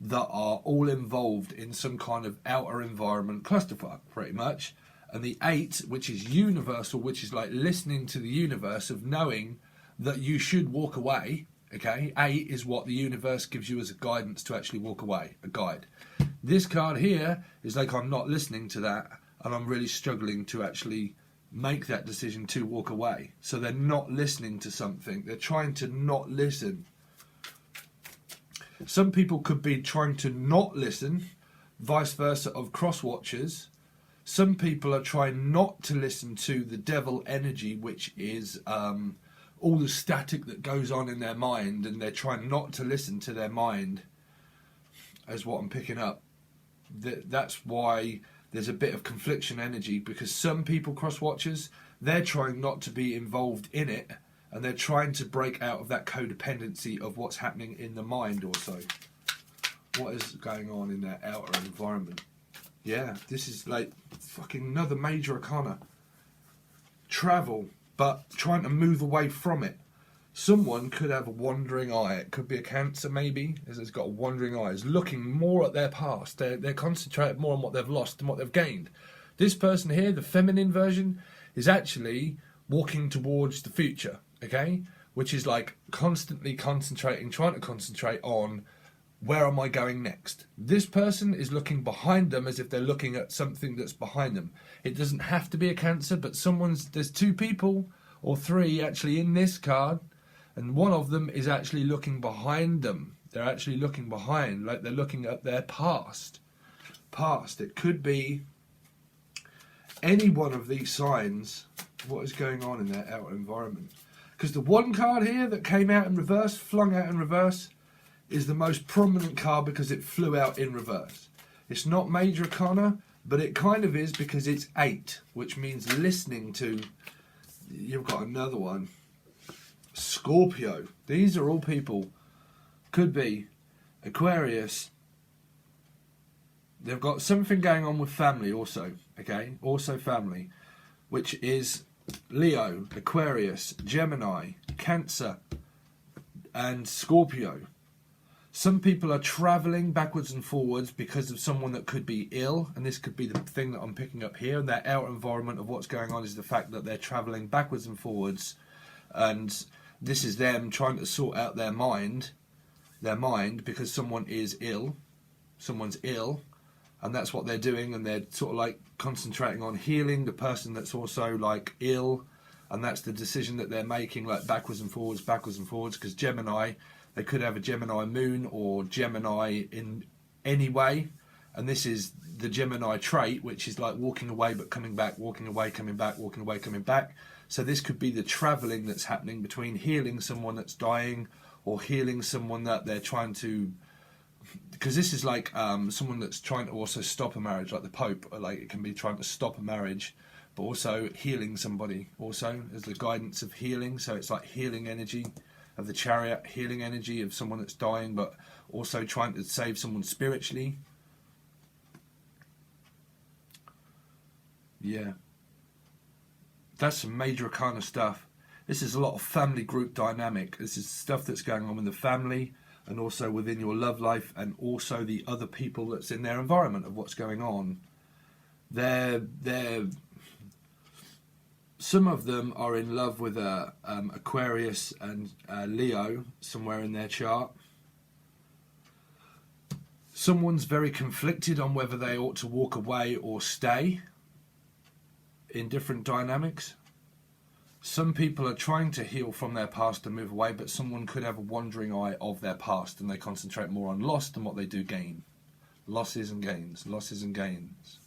that are all involved in some kind of outer environment clusterfuck, pretty much. And the 8, which is universal, which is like listening to the universe of knowing that you should walk away. Okay, 8 is what the universe gives you as a guidance to actually walk away, a guide. This card here is like, I'm not listening to that, and I'm really struggling to actually make that decision to walk away. So they're not listening to something. They're trying to not listen. Some people could be trying to not listen, vice versa of cross watchers. Some people are trying not to listen to the devil energy, which is all the static that goes on in their mind, and they're trying not to listen to their mind, as what I'm picking up. That's why there's a bit of confliction energy, because some people, cross-watchers, they're trying not to be involved in it, and they're trying to break out of that codependency of what's happening in the mind also. What is going on in their outer environment? Yeah, this is like fucking another major arcana. Travel, but trying to move away from it. Someone could have a wandering eye. It could be a Cancer, maybe, as it's got wandering eyes, looking more at their past. They're concentrated more on what they've lost than what they've gained. This person here, the feminine version, is actually walking towards the future, okay? Which is like constantly concentrating, trying to concentrate on, where am I going next? This person is looking behind them as if they're looking at something that's behind them. It doesn't have to be a Cancer, but there's 2 people, or 3 actually in this card, and one of them is actually looking behind them. They're actually looking behind, like they're looking at their past. It could be any one of these signs, what is going on in their outer environment. Because the one card here that came out in reverse, flung out in reverse, is the most prominent card because it flew out in reverse. It's not major arcana, but it kind of is because it's 8, which means listening to. You've got another one. Scorpio. These are all people. Could be Aquarius. They've got something going on with family also. Okay? Also family. Which is Leo, Aquarius, Gemini, Cancer, and Scorpio. Some people are travelling backwards and forwards because of someone that could be ill, and this could be the thing that I'm picking up here. And their outer environment of what's going on is the fact that they're travelling backwards and forwards, and this is them trying to sort out their mind because someone is ill, someone's ill, and that's what they're doing, and they're sort of like concentrating on healing the person that's also like ill, and that's the decision that they're making, like backwards and forwards, because Gemini, they could have a Gemini moon or Gemini in any way, and this is the Gemini trait, which is like walking away but coming back, walking away, coming back, walking away, coming back. So this could be the travelling that's happening between healing someone that's dying or healing someone that they're trying to, because this is like someone that's trying to also stop a marriage, like the Pope, like it can be trying to stop a marriage, but also healing somebody also as the guidance of healing. So it's like healing energy of the Chariot, healing energy of someone that's dying, but also trying to save someone spiritually. Yeah. That's some major arcana stuff. This is a lot of family group dynamic. This is stuff that's going on in the family and also within your love life and also the other people that's in their environment of what's going on. Some of them are in love with Aquarius and Leo somewhere in their chart. Someone's very conflicted on whether they ought to walk away or stay in different dynamics. Some people are trying to heal from their past and move away, but someone could have a wandering eye of their past and they concentrate more on loss than what they do gain. Losses and gains, losses and gains.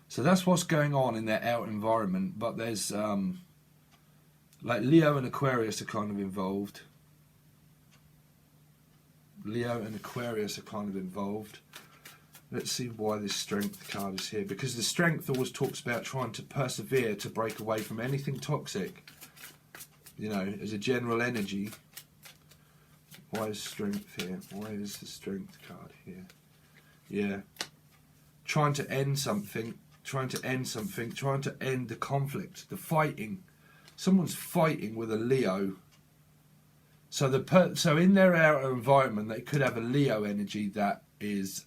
So that's what's going on in their outer environment, but there's like Leo and Aquarius are kind of involved. Leo and Aquarius are kind of involved. Let's see why this Strength card is here. Because the Strength always talks about trying to persevere to break away from anything toxic. You know, as a general energy. Why is Strength here? Why is the Strength card here? Yeah. Trying to end something. Trying to end the conflict, the fighting. Someone's fighting with a Leo. So so in their outer environment, they could have a Leo energy that is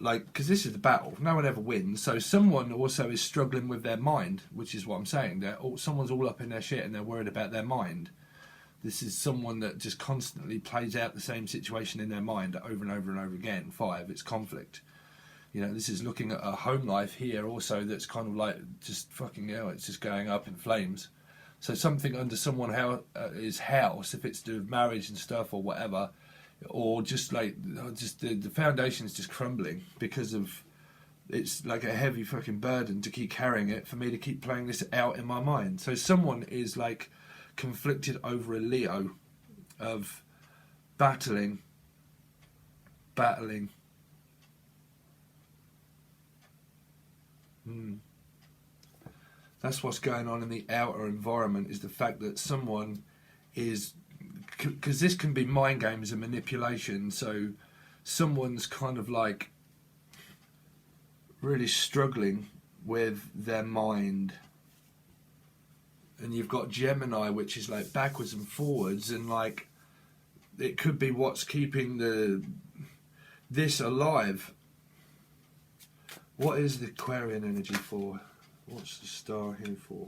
like, because this is the battle, no one ever wins. So someone also is struggling with their mind, which is what I'm saying. Someone's all up in their shit and they're worried about their mind. This is someone that just constantly plays out the same situation in their mind over and over and over again. 5, it's conflict. You know, this is looking at a home life here also that's kind of like just fucking hell, it's just going up in flames. So something under someone is house, if it's to do with marriage and stuff or whatever, or just like just the foundation's just crumbling because of it's like a heavy fucking burden to keep carrying it for me to keep playing this out in my mind. So someone is like conflicted over a Leo of battling. That's what's going on in the outer environment, is the fact that someone is, because this can be mind games and manipulation, so someone's kind of like really struggling with their mind. And you've got Gemini, which is like backwards and forwards, and like it could be what's keeping this alive. What is the Aquarian energy for? What's the star here for?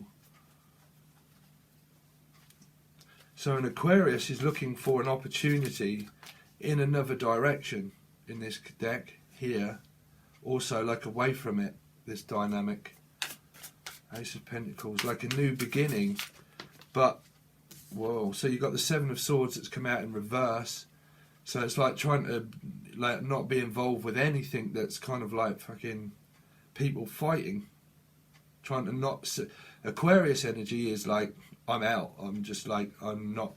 So an Aquarius is looking for an opportunity in another direction in this deck here. Also like away from it, this dynamic. Ace of Pentacles, like a new beginning. But, whoa, so you've got the 7 of Swords that's come out in reverse. So it's like trying to like not be involved with anything that's kind of like fucking people fighting. Trying to not... Aquarius energy is like, I'm out. I'm just like, I'm not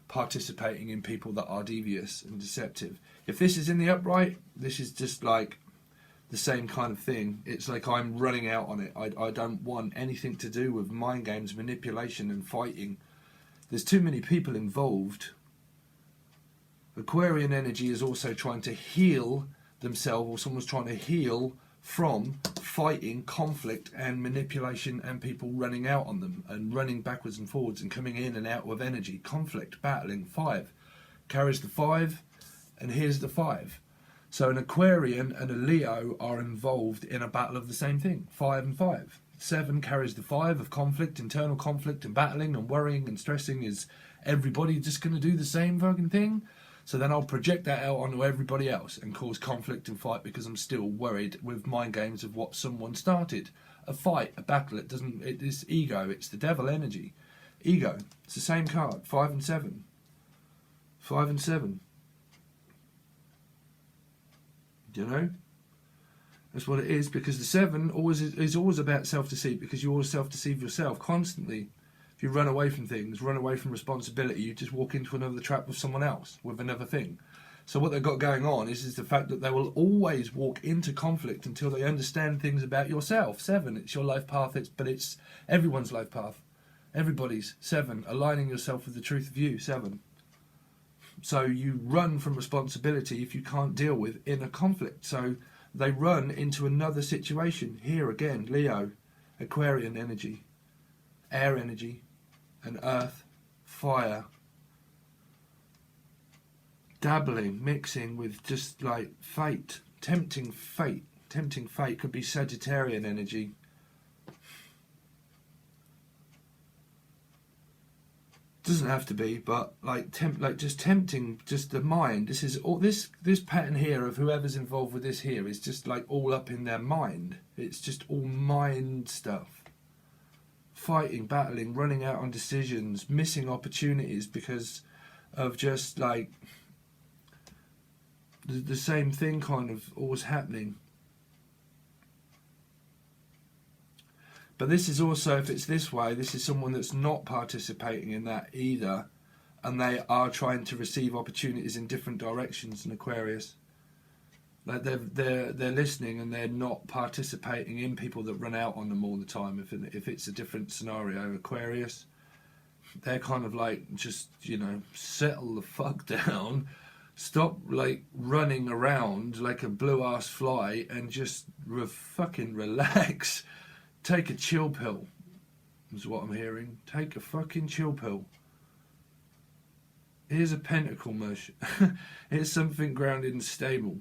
participating in people that are devious and deceptive. If this is in the upright, this is just like the same kind of thing. It's like I'm running out on it. I don't want anything to do with mind games, manipulation and fighting. There's too many people involved. Aquarian energy is also trying to heal themselves, or someone's trying to heal from fighting, conflict and manipulation and people running out on them and running backwards and forwards and coming in and out with energy. Conflict, battling, 5 carries the 5, and here's the 5. So an Aquarian and a Leo are involved in a battle of the same thing, 5 and 5. 7 carries the 5 of conflict, internal conflict and battling and worrying and stressing. Is everybody just going to do the same fucking thing? So then I'll project that out onto everybody else and cause conflict and fight because I'm still worried with mind games of what someone started. A fight, a battle, it is ego, it's the devil energy. Ego, it's the same card, 5 and 7. 5 and 7. Do you know? That's what it is, because the 7 is always about self-deceit, because you always self-deceive yourself constantly. If you run away from things, run away from responsibility, you just walk into another trap with someone else, with another thing. So what they've got going on is the fact that they will always walk into conflict until they understand things about yourself. 7, it's your life path, but it's everyone's life path. Everybody's. 7, aligning yourself with the truth of you. 7. So you run from responsibility if you can't deal with inner conflict. So they run into another situation. Here again, Leo, Aquarian energy, air energy, and earth, fire, dabbling, mixing with just like fate, tempting fate. Tempting fate could be Sagittarian energy. Doesn't have to be, but like just tempting, just the mind. This is all this pattern here of whoever's involved with this here is just like all up in their mind. It's just all mind stuff. Fighting, battling, running out on decisions, missing opportunities because of just like the same thing kind of always happening. But this is also, if it's this way, this is someone that's not participating in that either, and they are trying to receive opportunities in different directions in Aquarius. Like they're listening and they're not participating in people that run out on them all the time. If it's a different scenario, Aquarius, they're kind of like just, you know, settle the fuck down, stop like running around like a blue ass fly and just fucking relax. Take a chill pill, is what I'm hearing. Take a fucking chill pill. Here's a pentacle mush. Here's something grounded and stable.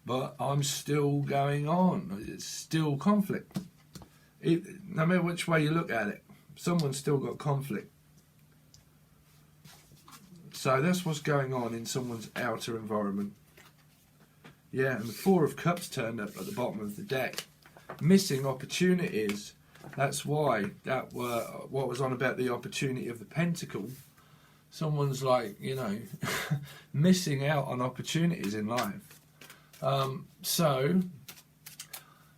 But I'm still going on. It's still conflict. No matter which way you look at it, someone's still got conflict. So that's what's going on in someone's outer environment. Yeah, and the 4 of Cups turned up at the bottom of the deck. Missing opportunities. That's why what was on about the opportunity of the Pentacle. Someone's like, you know, missing out on opportunities in life. So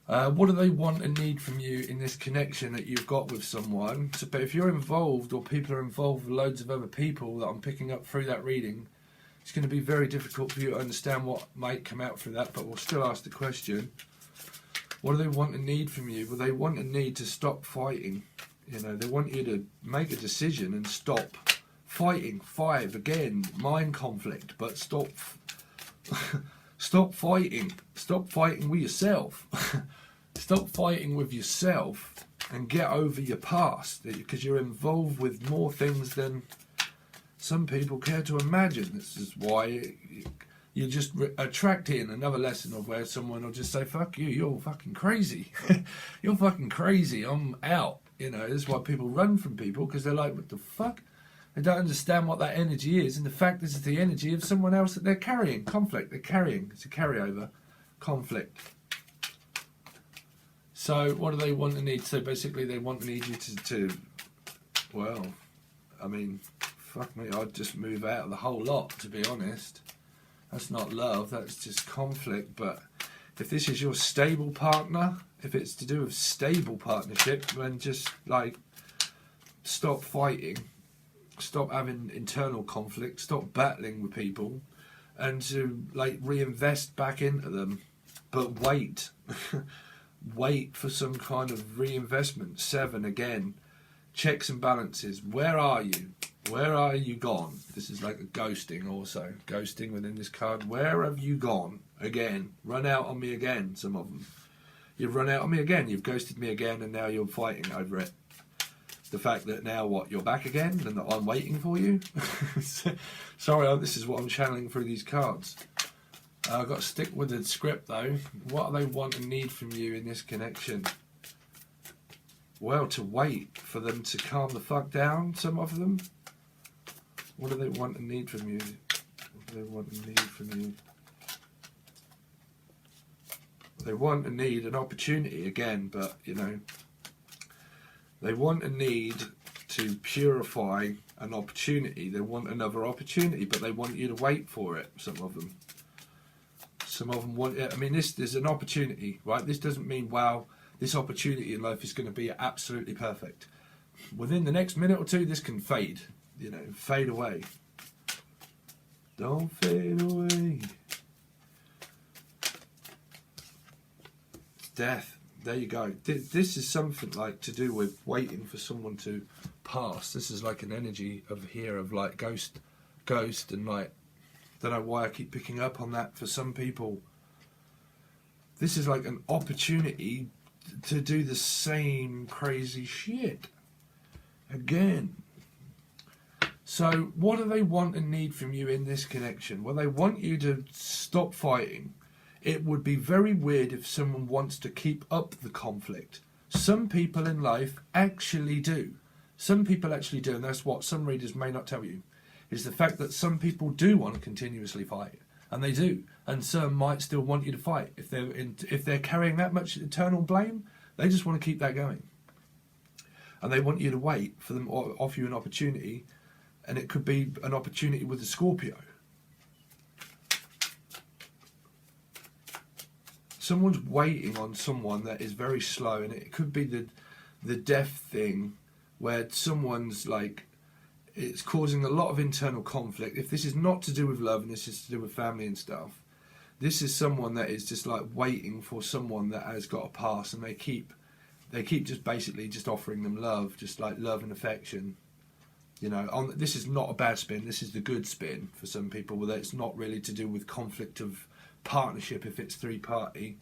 what do they want and need from you in this connection that you've got with someone? So, but if you're involved or people are involved with loads of other people that I'm picking up through that reading, it's going to be very difficult for you to understand what might come out through that, but we'll still ask the question. What do they want and need from you? Well, they want and need to stop fighting. You know, they want you to make a decision and stop fighting. 5, again, mind conflict, but stop fighting. Stop fighting with yourself. Stop fighting with yourself and get over your past, because you're involved with more things than some people care to imagine. This is why you're just attracting another lesson of where someone will just say, fuck you, you're fucking crazy. You're fucking crazy, I'm out. You know, this is why people run from people, because they're like, what the fuck? They don't understand what that energy is, and the fact is it's the energy of someone else that they're carrying. Conflict, they're carrying. It's a carryover. Conflict. So what do they want and need? So basically they want and need you to well, I mean, fuck me, I'd just move out of the whole lot, to be honest. That's not love, that's just conflict. But if this is your stable partner, if it's to do with stable partnership, then just like stop fighting, stop having internal conflict, stop battling with people, and to like reinvest back into them. But wait. Wait for some kind of reinvestment. 7 again. Checks and balances. Where are you? Where are you gone? This is like a ghosting also. Ghosting within this card. Where have you gone? Again. Run out on me again, some of them. You've run out on me again. You've ghosted me again, and now you're fighting over it. The fact that now what, you're back again and that I'm waiting for you. Sorry, this is what I'm channeling through these cards. I've got to stick with the script though. What do they want and need from you in this connection? Well, to wait for them to calm the fuck down, some of them. What do they want and need from you? What do they want and need from you? They want and need an opportunity again, but you know, they want and need to purify an opportunity. They want another opportunity, but they want you to wait for it, some of them. Some of them want it. I mean, there's an opportunity, right? This doesn't mean, wow, this opportunity in life is going to be absolutely perfect. Within the next minute or two, this can fade, you know, fade away. Don't fade away. It's death. There you go. This is something like to do with waiting for someone to pass. This is like an energy of here of like ghost, and like, don't know why I keep picking up on that for some people. This is like an opportunity to do the same crazy shit again. So what do they want and need from you in this connection? Well, they want you to stop fighting. It would be very weird if someone wants to keep up the conflict. Some people in life actually do. Some people actually do, and that's what some readers may not tell you, is the fact that some people do want to continuously fight, and they do, and some might still want you to fight. If they're carrying that much eternal blame, they just want to keep that going, and they want you to wait for them or offer you an opportunity, and it could be an opportunity with a Scorpio. Someone's waiting on someone that is very slow, and it could be the death thing, where someone's like, it's causing a lot of internal conflict. If this is not to do with love and this is to do with family and stuff, this is someone that is just like waiting for someone that has got a pass, and they keep just basically just offering them love, just like love and affection. You know, this is not a bad spin. This is the good spin for some people, where it's not really to do with conflict of partnership if it's three-party.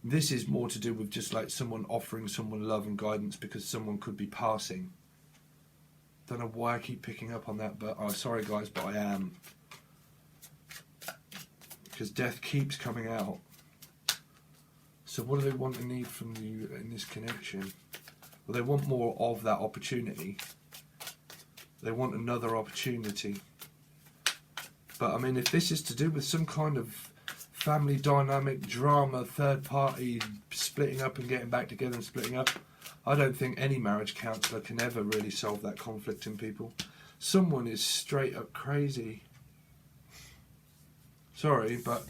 This is more to do with just like someone offering someone love and guidance because someone could be passing. Don't know why I keep picking up on that, but sorry guys, but I am, because death keeps coming out. So what do they want and need from you in this connection? Well, they want more of that opportunity. They want another opportunity. But I mean, if this is to do with some kind of family dynamic, drama, third party splitting up and getting back together and splitting up, I don't think any marriage counsellor can ever really solve that conflict in people. Someone is straight up crazy. Sorry, but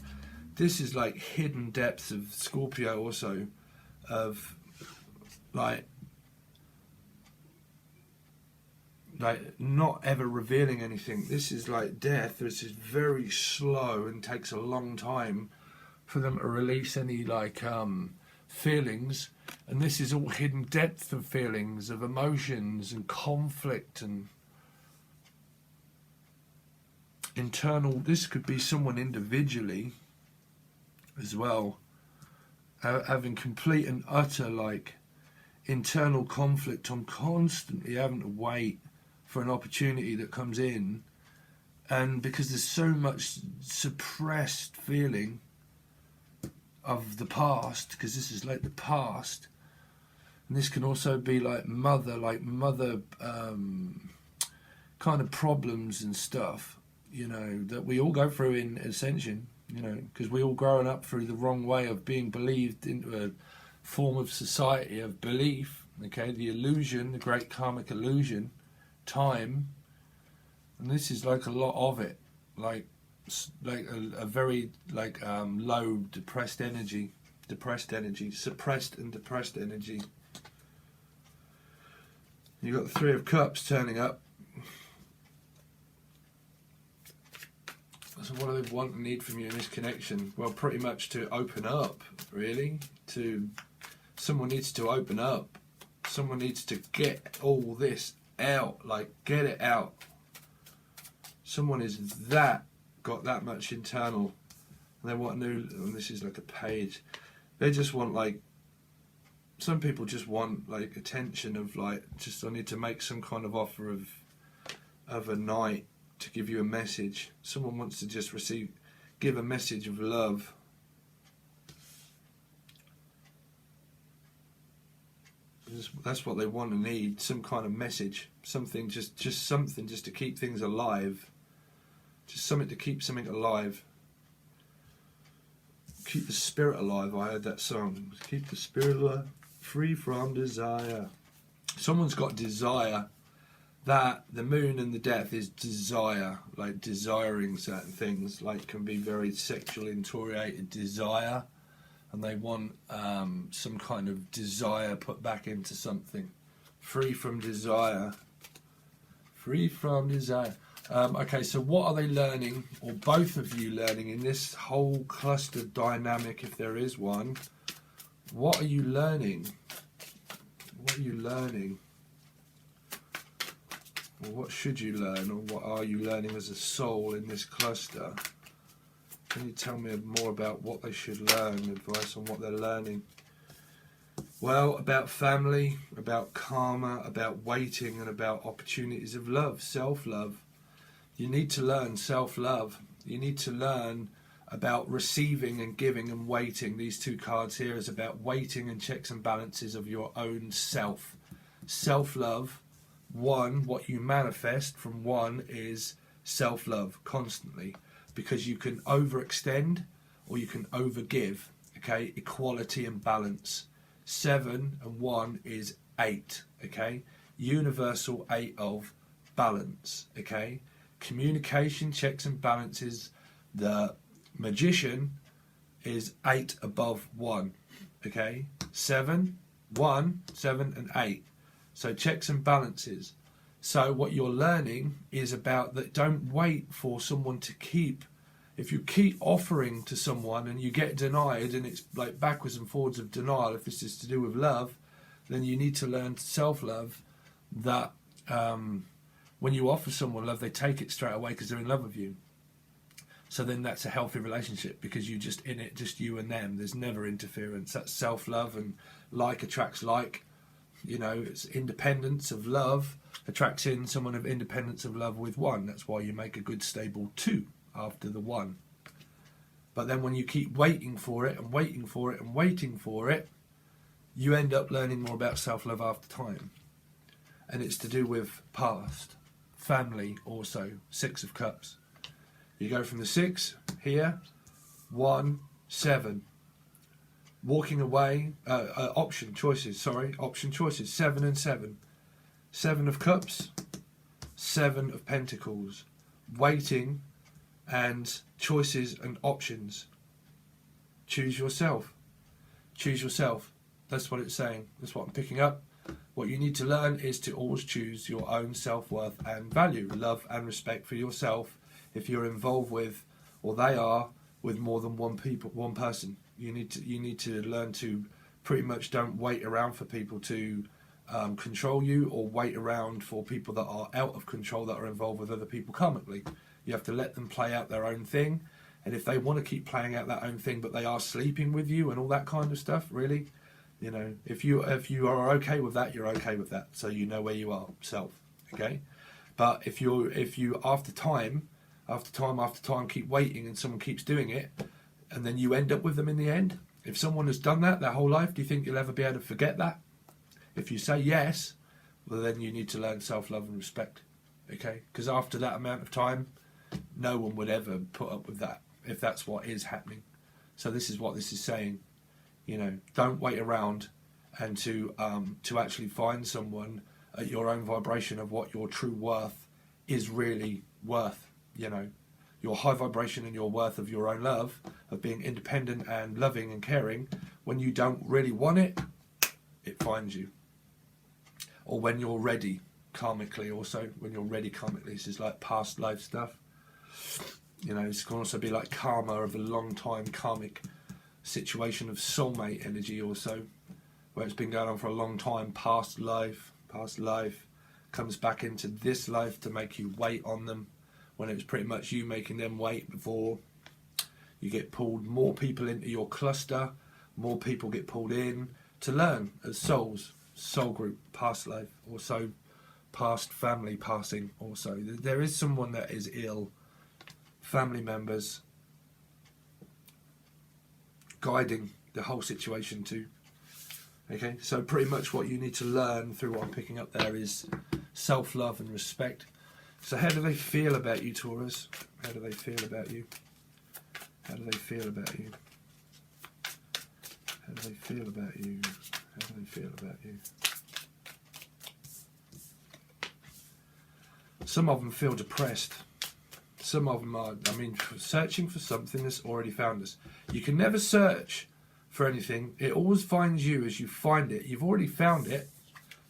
this is like hidden depths of Scorpio also, of like not ever revealing anything. This is like death. This is very slow and takes a long time for them to release any like feelings, and this is all hidden depth of feelings, of emotions and conflict and internal. This could be someone individually as well, having complete and utter like internal conflict on constantly having to wait for an opportunity that comes in, and because there's so much suppressed feeling of the past, because this is like the past, and this can also be like mother kind of problems and stuff, you know, that we all go through in Ascension, you know, because we all growing up through the wrong way of being believed into a form of society of belief, okay, the illusion, the great karmic illusion, time, and this is like a lot of it, like a very like low suppressed energy, suppressed and depressed energy. You got the Three of Cups turning up. So what do they want and need from you in this connection? Well, pretty much to open up, really. Someone needs to open up. Someone needs to get all this out, like get it out. Someone is got that much internal, and they want new, and this is like a page. They just want like some people just want like attention of like, just I need to make some kind of offer of a night to give you a message. Someone wants to just give a message of love. That's what they want and need, some kind of message, something, just something just to keep things alive, just something to keep something alive, keep the spirit alive. I heard that song, keep the spirit alive, free from desire. Someone's got desire. That the moon and the death is desire, like desiring certain things, like can be very sexually orientated desire, and they want some kind of desire put back into something. Free from desire. Free from desire. Okay, so what are they learning, or both of you learning, in this whole cluster dynamic, if there is one? What are you learning? What are you learning? Or what should you learn, or what are you learning as a soul in this cluster? Can you tell me more about what they should learn, advice on what they're learning? Well, about family, about karma, about waiting, and about opportunities of love, self-love. You need to learn self-love. You need to learn about receiving and giving and waiting. These two cards here is about waiting and checks and balances of your own self. Self-love, one, what you manifest from one is self-love constantly. Because you can overextend or you can overgive, okay? Equality and balance. 7 and 1 is 8, okay? Universal 8 of balance, okay? Communication, checks and balances. The magician is 8 above 1, okay? 7, 1, 7 and 8. So checks and balances. So what you're learning is about that. Don't wait for someone to keep. If you keep offering to someone and you get denied, and it's like backwards and forwards of denial, if this is to do with love, then you need to learn self-love, that when you offer someone love, they take it straight away because they're in love with you. So then that's a healthy relationship, because you're just in it, just you and them. There's never interference. That's self-love, and like attracts like. You know, it's independence of love attracts in someone of independence of love with one. That's why you make a good stable 2 after the 1. But then when you keep waiting for it and waiting for it and waiting for it, you end up learning more about self-love after time. And it's to do with past, family also, 6 of Cups. You go from the 6 here, 1, 7. Walking away, option choices, 7 and 7. 7 of Cups, 7 of Pentacles. Waiting and choices and options. Choose yourself. Choose yourself. That's what it's saying. That's what I'm picking up. What you need to learn is to always choose your own self-worth and value. Love and respect for yourself if you're involved with, or they are, with more than one person. You need to learn to pretty much don't wait around for people to control you, or wait around for people that are out of control, that are involved with other people karmically. You have to let them play out their own thing, and if they want to keep playing out their own thing, but they are sleeping with you and all that kind of stuff, really, you know, if you are okay with that, you're okay with that. So you know where you are, self, okay. But if you after time keep waiting and someone keeps doing it, and then you end up with them in the end. If someone has done that their whole life, do you think you'll ever be able to forget that? If you say yes, well, then you need to learn self-love and respect, okay? Because after that amount of time, no one would ever put up with that, if that's what is happening. So this is what this is saying. You know, don't wait around, and to actually find someone at your own vibration of what your true worth is really worth, you know. Your high vibration and your worth of your own love, of being independent and loving and caring, when you don't really want it, it finds you. Or when you're ready, karmically also, when you're ready karmically, this is like past life stuff. You know, this can also be like karma of a long time karmic situation of soulmate energy also, where it's been going on for a long time, past life comes back into this life to make you wait on them, when it was pretty much you making them wait before. You get pulled, more people into your cluster, more people get pulled in, to learn as souls, soul group, past life, also past family passing. Also, there is someone that is ill, family members guiding the whole situation too. Okay, so pretty much what you need to learn through what I'm picking up there is self-love and respect. So how do they feel about you, Taurus? How do they feel about you? How do they feel about you? How do they feel about you? How do they feel about you? Some of them feel depressed. Some of them are, searching for something that's already found us. You can never search for anything. It always finds you as you find it. You've already found it.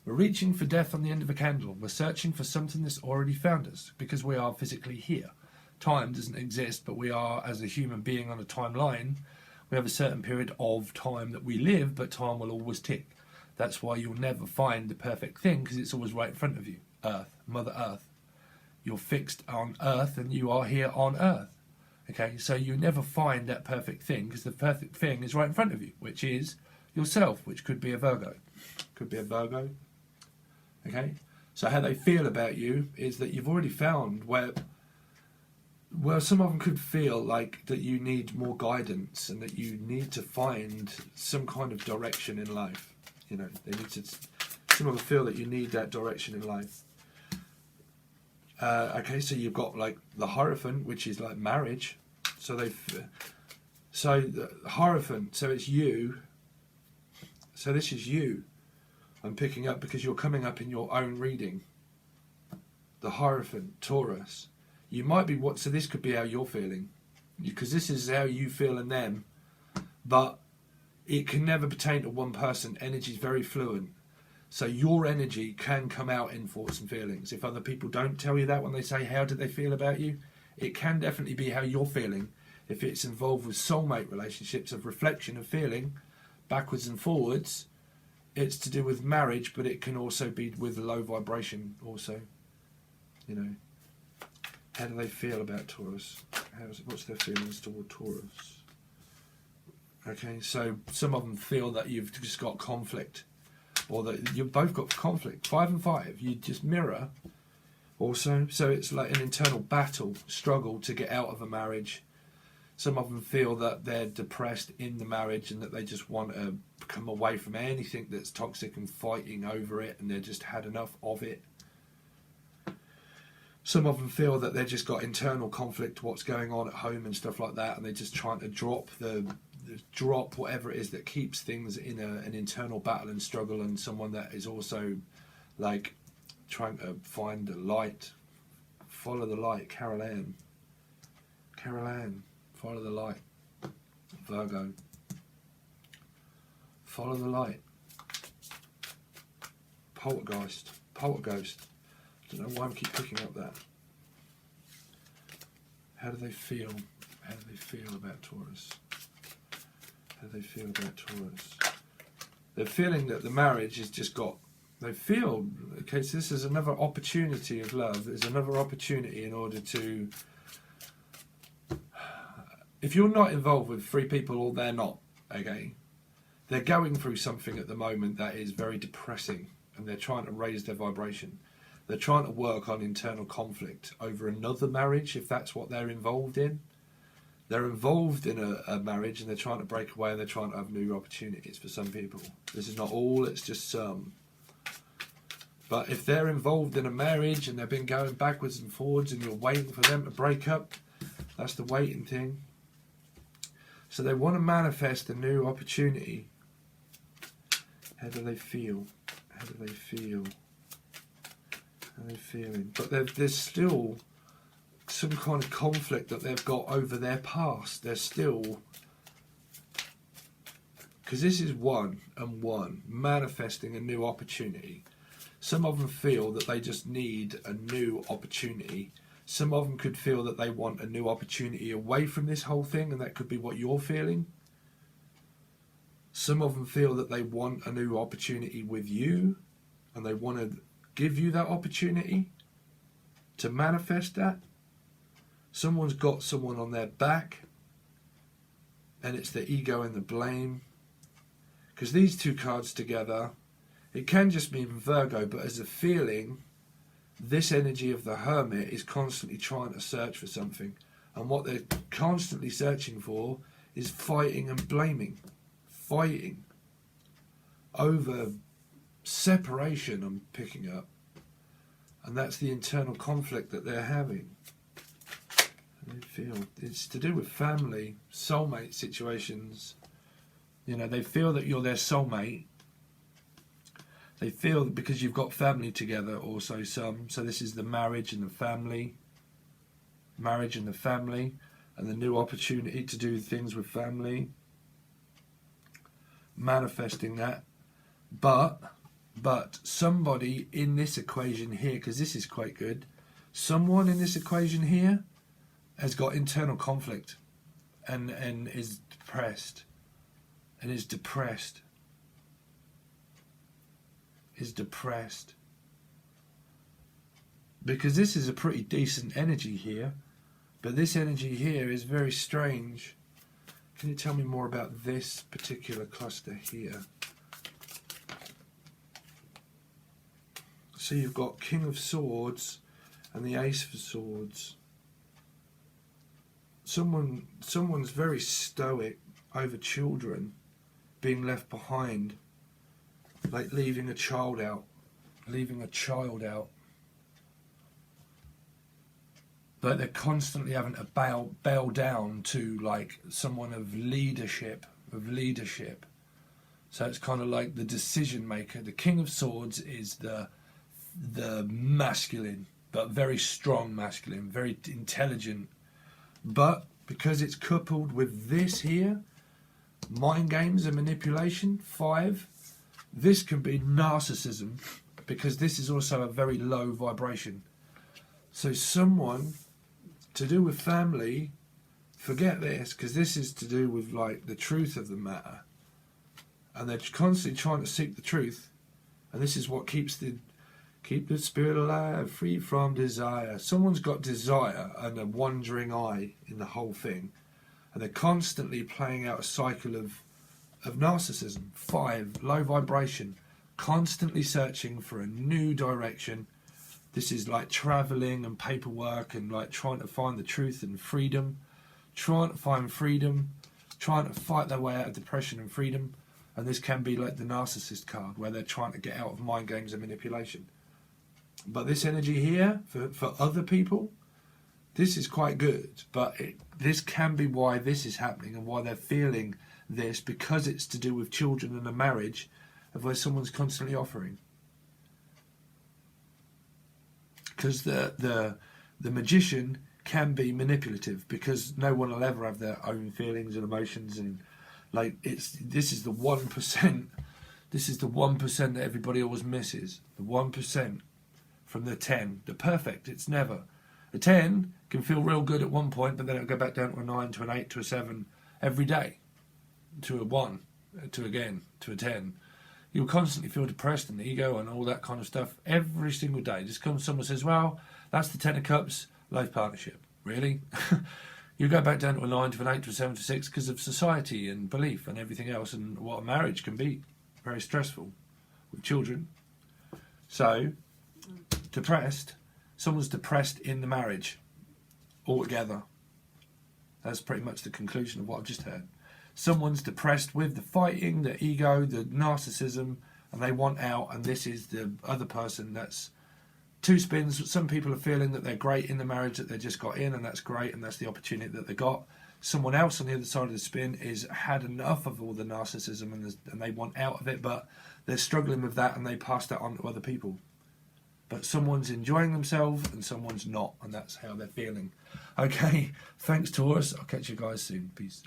We're reaching for death on the end of a candle. We're searching for something that's already found us because we are physically here. Time doesn't exist, but we are, as a human being on a timeline, we have a certain period of time that we live, but time will always tick. That's why you'll never find the perfect thing, because it's always right in front of you. Earth, Mother Earth. You're fixed on Earth and you are here on Earth. Okay, so you never find that perfect thing because the perfect thing is right in front of you, which is yourself, which could be a Virgo. Could be a Virgo. Okay, so how they feel about you is that you've already found where some of them could feel like that you need more guidance and that you need to find some kind of direction in life. You know, they need to. Some of them feel that you need that direction in life. Okay, so you've got like the Hierophant, which is like marriage. So the Hierophant, so it's you. So this is you. I'm picking up because you're coming up in your own reading. The Hierophant, Taurus. You might be so this could be how you're feeling, because this is how you feel in them, but it can never pertain to one person. Energy is very fluent. So your energy can come out in thoughts and feelings. If other people don't tell you that when they say, how did they feel about you? It can definitely be how you're feeling. If it's involved with soulmate relationships of reflection of feeling, backwards and forwards, it's to do with marriage, but it can also be with low vibration also. You know, how do they feel about Taurus? What's their feelings toward Taurus? Okay, so some of them feel that you've just got conflict, or that you've both got conflict. 5 and 5, you just mirror also. So it's like an internal battle, struggle to get out of a marriage. Some of them feel that they're depressed in the marriage and that they just want to come away from anything that's toxic and fighting over it, and they've just had enough of it. Some of them feel that they've just got internal conflict, what's going on at home and stuff like that, and they're just trying to drop whatever it is that keeps things in an internal battle and struggle, and someone that is also like trying to find the light, follow the light. Carol Ann, follow the light. Virgo, follow the light. Poltergeist. I don't know why I keep picking up that. How do they feel? How do they feel about Taurus? How do they feel about Taurus? They're feeling that the marriage has just got... They feel... Okay, so this is another opportunity of love. There's another opportunity in order to... If you're not involved with 3 people, or they're not, okay, they're going through something at the moment that is very depressing, and they're trying to raise their vibration. They're trying to work on internal conflict over another marriage, if that's what they're involved in. They're involved in a marriage and they're trying to break away, and they're trying to have new opportunities for some people. This is not all, it's just some. But if they're involved in a marriage and they've been going backwards and forwards and you're waiting for them to break up, that's the waiting thing. So they want to manifest a new opportunity. How do they feel? How do they feel? How are they feeling? But there's still some kind of conflict that they've got over their past. They're still... Because this is one manifesting a new opportunity. Some of them feel that they just need a new opportunity. Some of them could feel that they want a new opportunity away from this whole thing, and that could be what you're feeling. Some of them feel that they want a new opportunity with you, and they want to give you that opportunity to manifest that. Someone's got someone on their back, and it's the ego and the blame. Because these two cards together, it can just mean Virgo, but as a feeling, this energy of the Hermit is constantly trying to search for something. And what they're constantly searching for is fighting and blaming. Fighting over separation, I'm picking up. And that's the internal conflict that they're having. I feel it's to do with family, soulmate situations. You know, they feel that you're their soulmate. They feel that because you've got family together also some. So this is the marriage and the family. Marriage and the family. And the new opportunity to do things with family. Manifesting that. But somebody in this equation here, because this is quite good. Someone in this equation here has got internal conflict and is depressed. And is depressed. Is depressed. Because this is a pretty decent energy here. But this energy here is very strange. Can you tell me more about this particular cluster here? So you've got King of Swords and the Ace of Swords. Someone's very stoic over children being left behind, like leaving a child out. But they're constantly having to bow down to like someone of leadership. So it's kind of like the decision maker. The King of Swords is the masculine, but very strong masculine, very intelligent. But because it's coupled with this here, mind games and manipulation, 5, this can be narcissism, because this is also a very low vibration. So someone to do with family, forget this, because this is to do with like the truth of the matter, and they're constantly trying to seek the truth, and this is what keep the spirit alive, free from desire. Someone's got desire and a wandering eye in the whole thing, and they're constantly playing out a cycle of narcissism. 5, low vibration, constantly searching for a new direction. This is like traveling and paperwork and like trying to find the truth and freedom, trying to find freedom, trying to fight their way out of depression and freedom. And this can be like the narcissist card, where they're trying to get out of mind games and manipulation. But this energy here, for other people, this is quite good. But this can be why this is happening and why they're feeling this, because it's to do with children and a marriage, of where someone's constantly offering. Because the magician can be manipulative, because no one will ever have their own feelings and emotions, and like this is the 1%. This is the 1% that everybody always misses. The 1% from the 10. The perfect. It's never. A 10 can feel real good at one point, but then it'll go back down to a 9, to an 8, to a 7 every day, to a 1, to again, to a 10. You'll constantly feel depressed and ego and all that kind of stuff every single day. Just comes someone says, well, that's the 10 of Cups, life partnership. Really? You go back down to a 9, to an 8, to a 7, to 6 because of society and belief and everything else, and what a marriage can be. Very stressful with children. So, depressed. Someone's depressed in the marriage altogether. That's pretty much the conclusion of what I've just heard. Someone's depressed with the fighting, the ego, the narcissism, and they want out, and this is the other person that's 2 spins. Some people are feeling that they're great in the marriage that they just got in, and that's great, and that's the opportunity that they got. Someone else on the other side of the spin is had enough of all the narcissism and they want out of it, but they're struggling with that and they pass that on to other people. But someone's enjoying themselves and someone's not, and that's how they're feeling. Okay, thanks Taurus. I'll catch you guys soon. Peace.